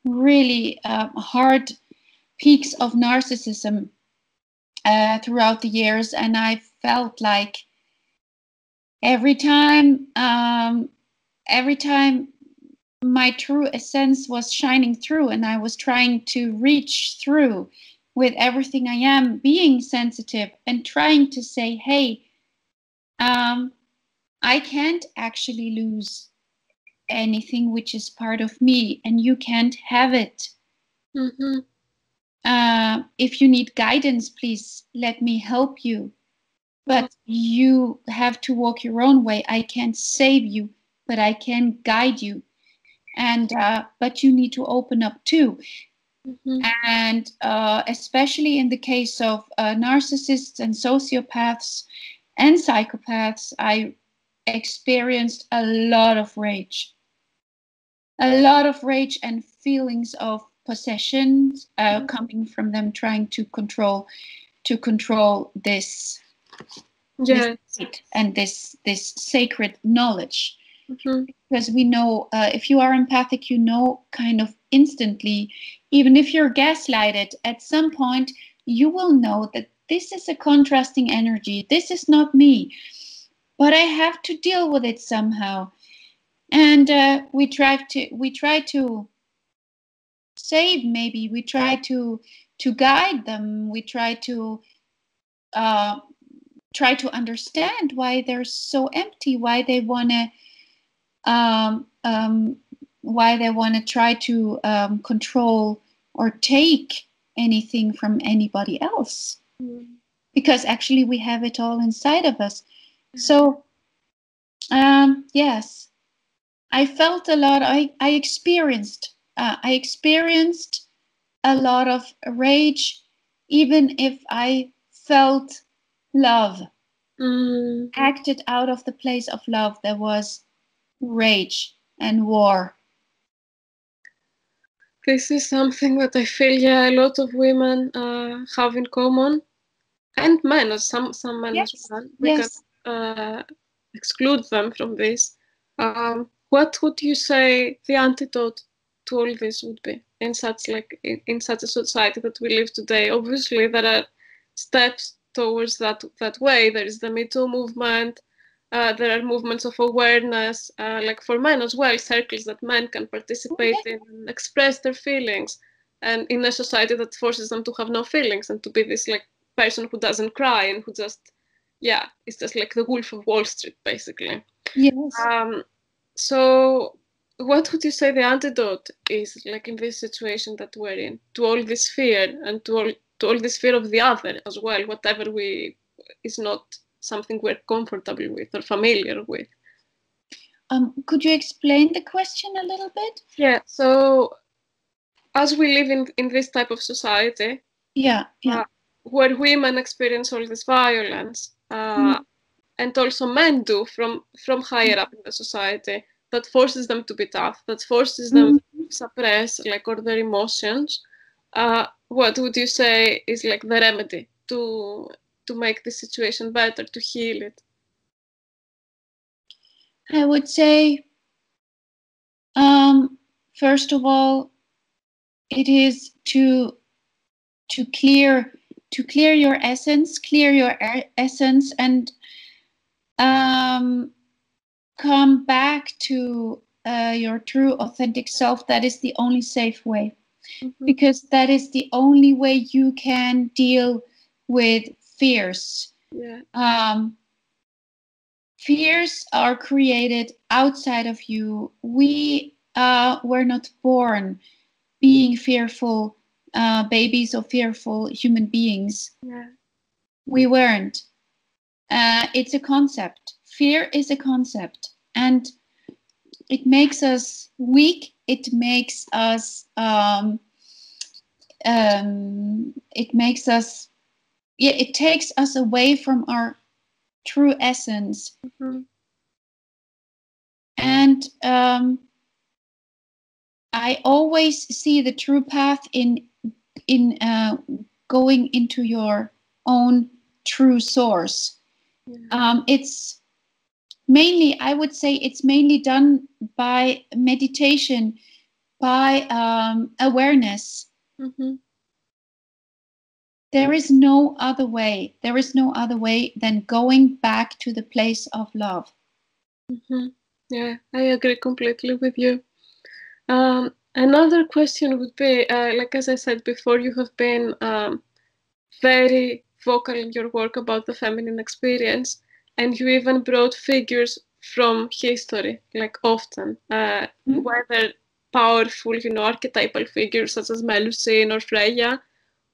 really hard peaks of narcissism throughout the years, and I felt like every time my true essence was shining through, and I was trying to reach through with everything I am, being sensitive and trying to say, hey, I can't actually lose anything which is part of me, and you can't have it. If you need guidance, please let me help you. But you have to walk your own way. I can't save you, but I can guide you. And but you need to open up too. And especially in the case of narcissists and sociopaths and psychopaths, I experienced a lot of rage and feelings of possession coming from them, trying to control this, yes, and this sacred knowledge. Because we know, if you are empathic, you know kind of instantly, even if you're gaslighted, at some point you will know that this is a contrasting energy. This is not me, but I have to deal with it somehow. And we try to save, maybe we try to guide them. We try to understand why they're so empty, why they want to try to control or take anything from anybody else, because actually we have it all inside of us. So yes, I felt a lot. I experienced a lot of rage, even if I felt love. Acted out of the place of love, there was rage and war. This is something that I feel, yeah, a lot of women have in common, and men, some men as well. We can exclude them from this. What would you say the antidote to all this would be in such in such a society that we live today? Obviously, there are steps towards that way. There is the Me Too movement. There are movements of awareness, like for men as well, circles that men can participate in and express their feelings. And in a society that forces them to have no feelings and to be this like person who doesn't cry and who just, yeah, it's just like the Wolf of Wall Street, basically. Yes. So what would you say the antidote is, like in this situation that we're in, to all this fear and to all this fear of the other as well, whatever is not something we're comfortable with or familiar with? Could you explain the question a little bit? Yeah, so as we live in this type of society, where women experience all this violence, and also men do from higher up in the society, that forces them to be tough, that forces them to suppress like all their emotions. What would you say is like the remedy to make the situation better, to heal it? I would say, first of all, it is to clear your essence, and come back to your true authentic self. That is the only safe way, because that is the only way you can deal with fears. Fears are created outside of you. We were not born being fearful babies or fearful human beings. We weren't. It's a concept. Fear is a concept, and it makes us weak. It makes us. It makes us. Yeah, it takes us away from our true essence. And I always see the true path in going into your own true source. It's mainly, I would say, it's mainly done by meditation, by awareness. There is no other way. There is no other way than going back to the place of love. Yeah, I agree completely with you. Another question would be, like as I said before, you have been very vocal in your work about the feminine experience, and you even brought figures from history, like often, whether powerful, archetypal figures such as Melusine or Freya,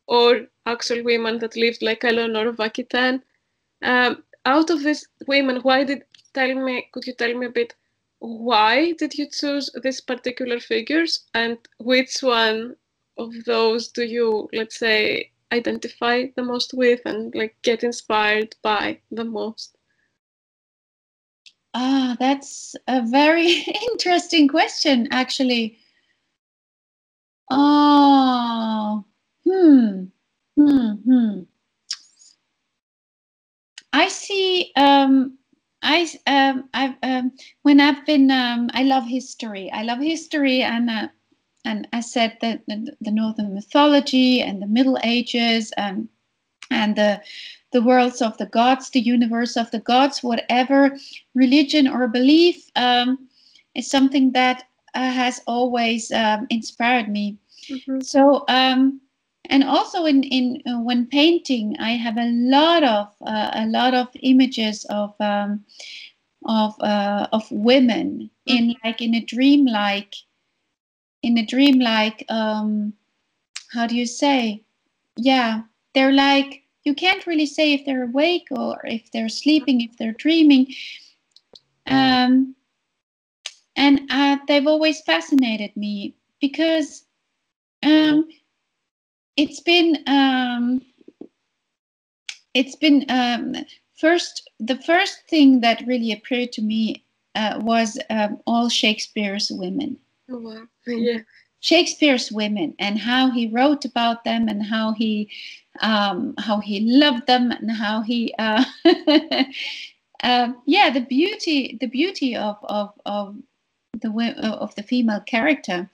or actual women that lived like Eleanor of Aquitaine. Out of these women, could you tell me a bit, why did you choose these particular figures, and which one of those do you, let's say, identify the most with and like get inspired by the most? That's a very interesting question, actually. I see. When I've been, I love history. I love history, and I said that the Northern mythology and the Middle Ages, and the worlds of the gods, the universe of the gods, whatever religion or belief, is something that has always inspired me. So, and also in when painting, I have a lot of images of women in a dreamlike, how do you say, yeah, they're like, you can't really say if they're awake or if they're sleeping, if they're dreaming. And they've always fascinated me because it's been the first thing that really appeared to me was all Shakespeare's women. Oh, wow. Yeah. Shakespeare's women and how he wrote about them and how he loved them and how he yeah, the beauty of the female character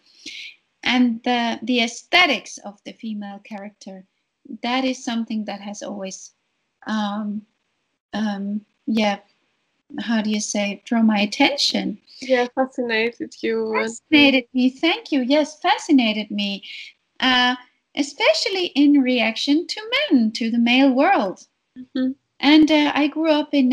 and the aesthetics of the female character. That is something that has always yeah, how do you say, draw my attention. Yeah, fascinated you. Fascinated me, thank you. Yes, fascinated me. Especially in reaction to men, to the male world. Mm-hmm. And I grew up in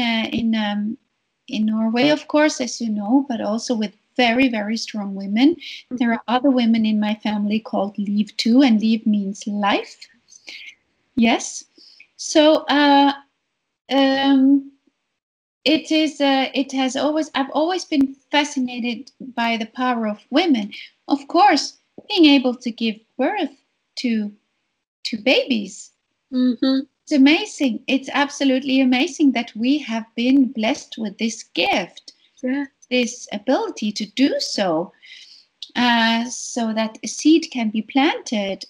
Norway, of course, as you know, but also with very, very strong women. Mm-hmm. There are other women in my family called Liv too, and Liv means life. Yes. So I've always been fascinated by the power of women. Of course, being able to give birth to babies. Mm-hmm. It's amazing. It's absolutely amazing that we have been blessed with this gift, yeah. This ability to do so, so that a seed can be planted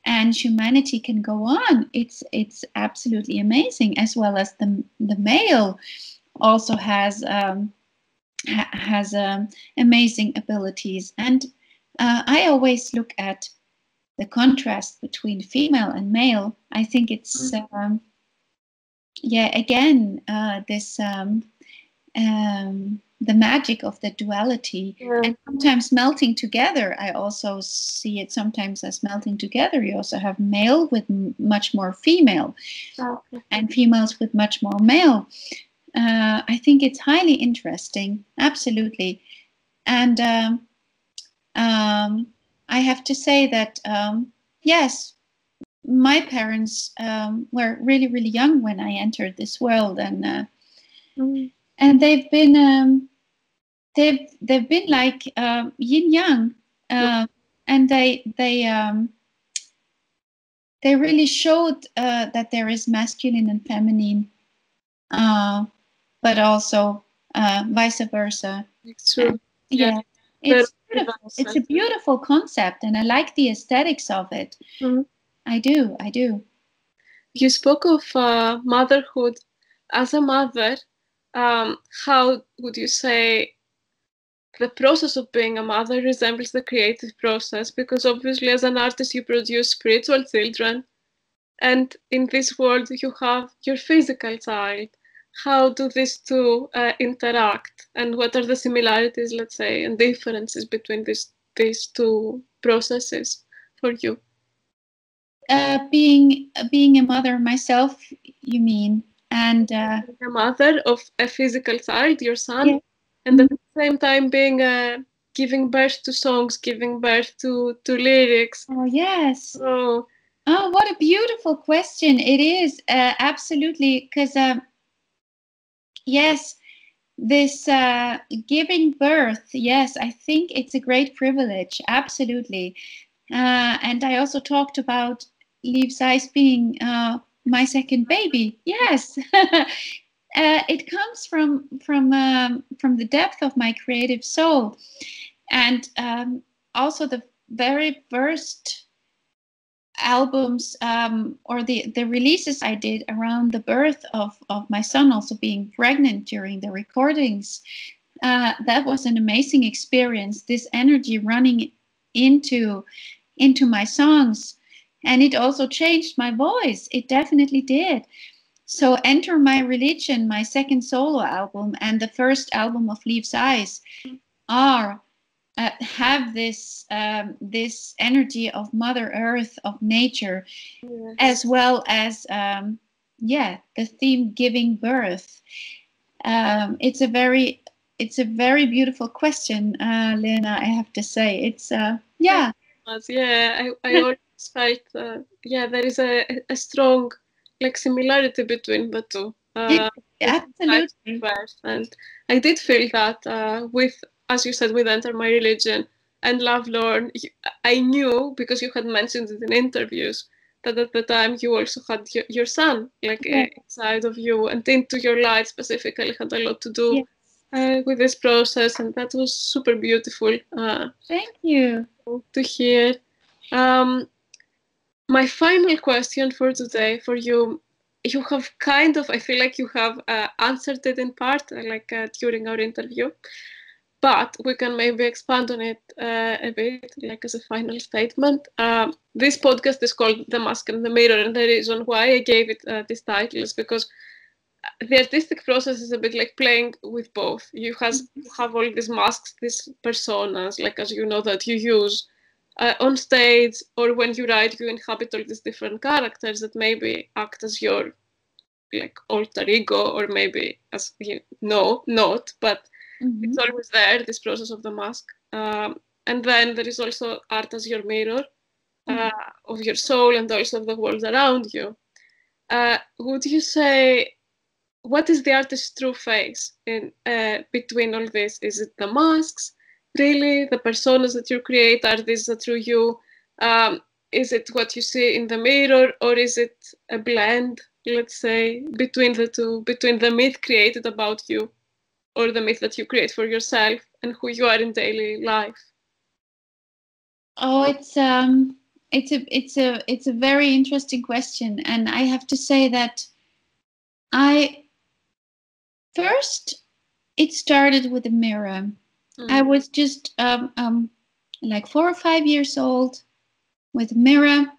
and humanity can go on. It's absolutely amazing, as well as the male also has amazing abilities. And I always look at the contrast between female and male. I think it's again this the magic of the duality, and sometimes melting together. I also see it sometimes as melting together. You also have male with much more female, and females with much more male. I think it's highly interesting, absolutely. And I have to say that, yes, my parents were really, really young when I entered this world, and they've been like yin yang, and they really showed that there is masculine and feminine, but also vice versa. It's true. And, yeah. It's beautiful. It's a beautiful concept, and I like the aesthetics of it. Mm-hmm. I do. You spoke of motherhood. As a mother, how would you say the process of being a mother resembles the creative process? Because obviously, as an artist, you produce spiritual children, and in this world, you have your physical child. How do these two interact, and what are the similarities, let's say, and differences between these two processes for you? Being a mother myself, you mean? And a mother of a physical child, your son, yeah. and at the same time being giving birth to songs, giving birth to lyrics. Oh yes. Oh, what a beautiful question it is. Absolutely, because yes, this giving birth, yes, I think it's a great privilege, absolutely. And I also talked about Liv's eyes being my second baby. Yes, it comes from the depth of my creative soul, and also the very first albums or the releases I did around the birth of my son, also being pregnant during the recordings. That was an amazing experience, this energy running into my songs, and it also changed my voice. It definitely did. So Enter My Religion, my second solo album, and the first album of Liv's Eyes are have this this energy of Mother Earth, of nature, yes, as well as the theme giving birth. It's a very beautiful question, Lena. I have to say, it's yeah. Yeah, I already Despite, yeah, there is a strong like similarity between the two. Absolutely. And I did feel that with, as you said, with Enter My Religion and Love Lorn, I knew, because you had mentioned it in interviews, that at the time you also had your son like inside of you, and Into Your Light specifically had a lot to do with this process, and that was super beautiful. Thank you. To hear. My final question for today for you, you have kind of, I feel like you have answered it in part, during our interview, but we can maybe expand on it a bit, like as a final statement. This podcast is called The Mask and the Mirror, and the reason why I gave it this title is because the artistic process is a bit like playing with both. You have all these masks, these personas, like as you know, that you use on stage, or when you write, you inhabit all these different characters that maybe act as your like alter ego, or maybe as not, but it's always there, this process of the mask. And then there is also art as your mirror of your soul and also of the world around you. Would you say, what is the artist's true face in between all this? Is it the masks, really, the personas that you create? Are these the true you? Is it what you see in the mirror, or is it a blend, let's say, between the two, between the myth created about you, or the myth that you create for yourself, and who you are in daily life? Oh, it's a very interesting question, and I have to say that first it started with a mirror. I was just like 4 or 5 years old, with a mirror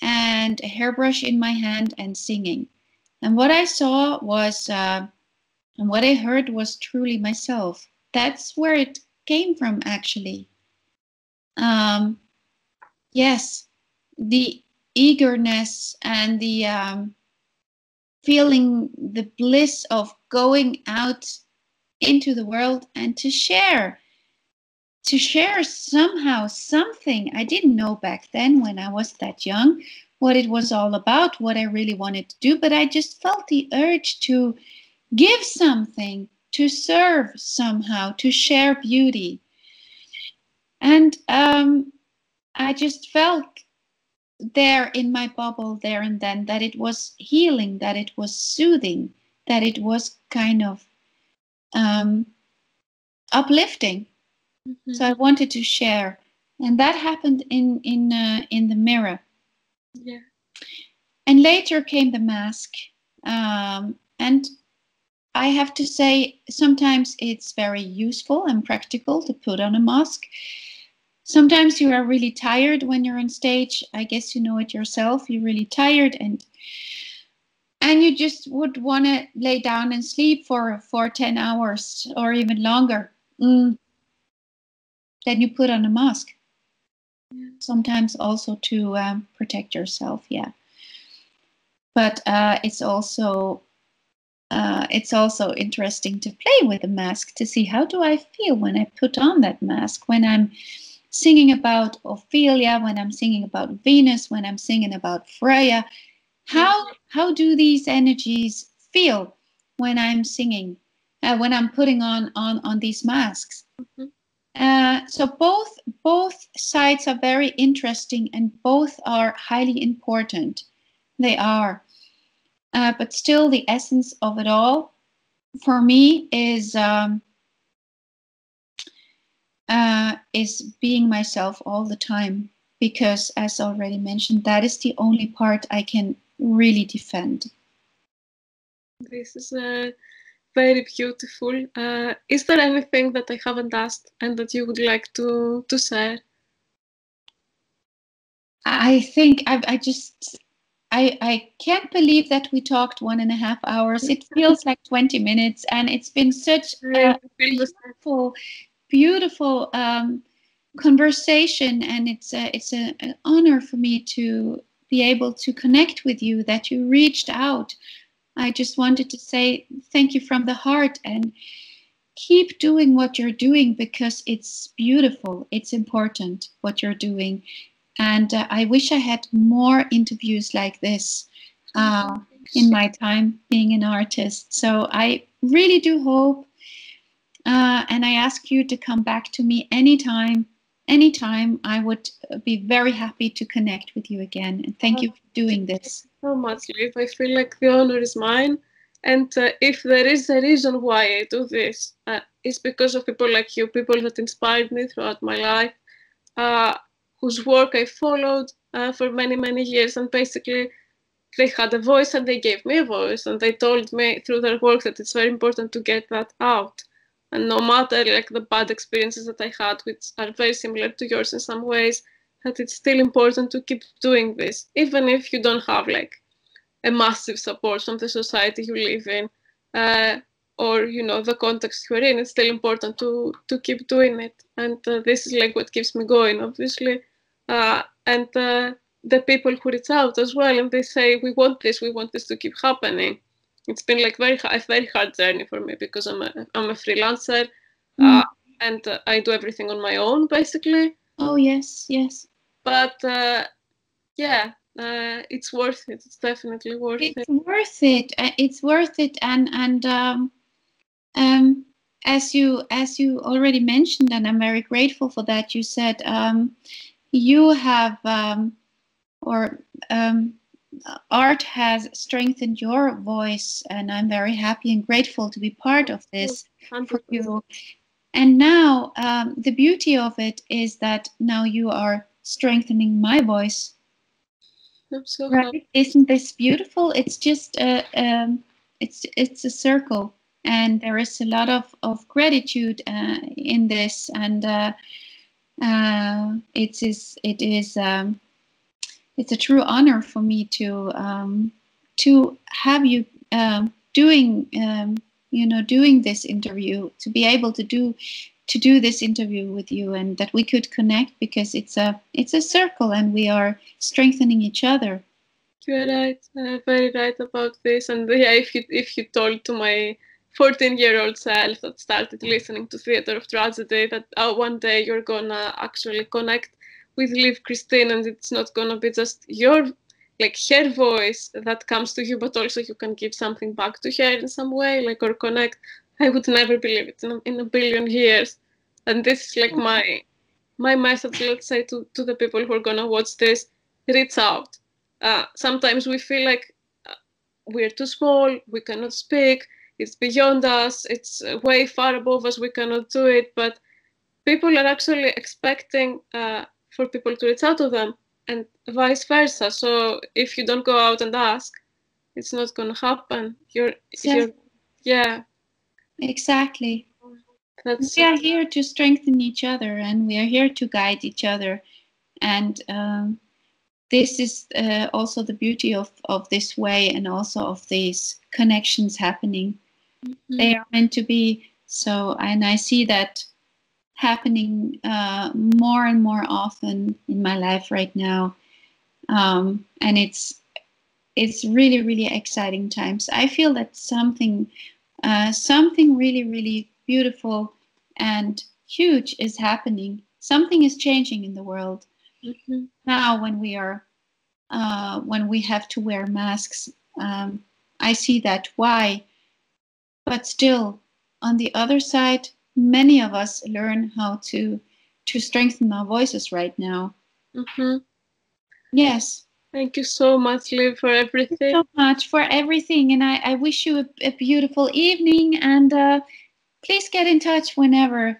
and a hairbrush in my hand and singing. And what I saw was, and what I heard was truly myself. That's where it came from, actually. Yes, the eagerness and the feeling the bliss of going out into the world and to share somehow something I didn't know back then when I was that young, what it was all about, what I really wanted to do, but I just felt the urge to give something, to serve somehow, to share beauty. And I just felt there in my bubble there and then that it was healing, that it was soothing, that it was kind of uplifting. So I wanted to share, and that happened in the mirror. Yeah. And later came the mask, and I have to say, sometimes it's very useful and practical to put on a mask. Sometimes you are really tired when you're on stage. I guess you know it yourself. You're really tired, and you just would want to lay down and sleep for 10 hours or even longer. Then you put on a mask. Sometimes also to protect yourself, yeah. But it's also interesting to play with a mask, to see how do I feel when I put on that mask, when I'm singing about Ophelia, when I'm singing about Venus, when I'm singing about Freya. How do these energies feel when I'm singing, when I'm putting on these masks? So both sides are very interesting, and both are highly important. They are, but still, the essence of it all, for me, is being myself all the time. Because, as already mentioned, that is the only part I can really defend. This is very beautiful. Is there anything that I haven't asked and that you would like to share? I think I can't believe that we talked 1.5 hours. It feels like 20 minutes, and it's been such a beautiful conversation, and it's an honor for me to be able to connect with you, that you reached out. I just wanted to say thank you from the heart, and keep doing what you're doing, because it's beautiful. It's important what you're doing. And I wish I had more interviews like this in my time being an artist. So I really do hope, and I ask you to come back to me anytime. Anytime, I would be very happy to connect with you again. And thank you for doing this. So much, Liv. I feel like the honor is mine. And if there is a reason why I do this, it's because of people like you, people that inspired me throughout my life, whose work I followed for many, many years. And basically, they had a voice and they gave me a voice. And they told me through their work that it's very important to get that out. And no matter like the bad experiences that I had, which are very similar to yours in some ways, that it's still important to keep doing this, even if you don't have like a massive support from the society you live in, or you know the context you're in. It's still important to keep doing it, and this is like what keeps me going, obviously. And the people who reach out as well, and they say, we want this to keep happening. It's been like a very hard journey for me because I'm a freelancer, and I do everything on my own basically. Oh yes, yes. But yeah, it's worth it. It's definitely worth it. It's worth it. It's worth it. And as you already mentioned, and I'm very grateful for that. You said you have art has strengthened your voice, and I'm very happy and grateful to be part of this 100%. For you. And now the beauty of it is that now you are strengthening my voice. I'm so right? happy. Isn't this beautiful? It's just it's a circle, and there is a lot of gratitude in this, and it's a true honor for me to have you doing this interview, to be able to do this interview with you, and that we could connect, because it's a circle and we are strengthening each other. You're right, very right about this. And yeah, if you told to my 14-year-old self that started listening to theater of tragedy that one day you're gonna actually connect with Liv Kristine, and it's not gonna be just her voice that comes to you, but also you can give something back to her in some way, or connect, I would never believe it in a billion years. And this is like my message, let's say, to the people who are gonna watch this. Reach out. Sometimes we feel like we're too small, we cannot speak, it's beyond us, it's way far above us, we cannot do it, but people are actually expecting for people to reach out to them, and vice versa. So if you don't go out and ask, it's not going to happen. Yeah. Exactly. We are here to strengthen each other, and we are here to guide each other. And this is also the beauty of this way, and also of these connections happening. Mm-hmm. They are meant to be so, and I see that happening more and more often in my life right now, and it's really, really exciting times. I feel that something really, really beautiful and huge is happening. Something is changing in the world. Mm-hmm. Now, when we have to wear masks, I see that why. But still, on the other side, many of us learn how to strengthen our voices right now. Mm-hmm. Yes. Thank you so much, Liv, for everything. Thank you so much for everything, and I wish you a beautiful evening. And please get in touch whenever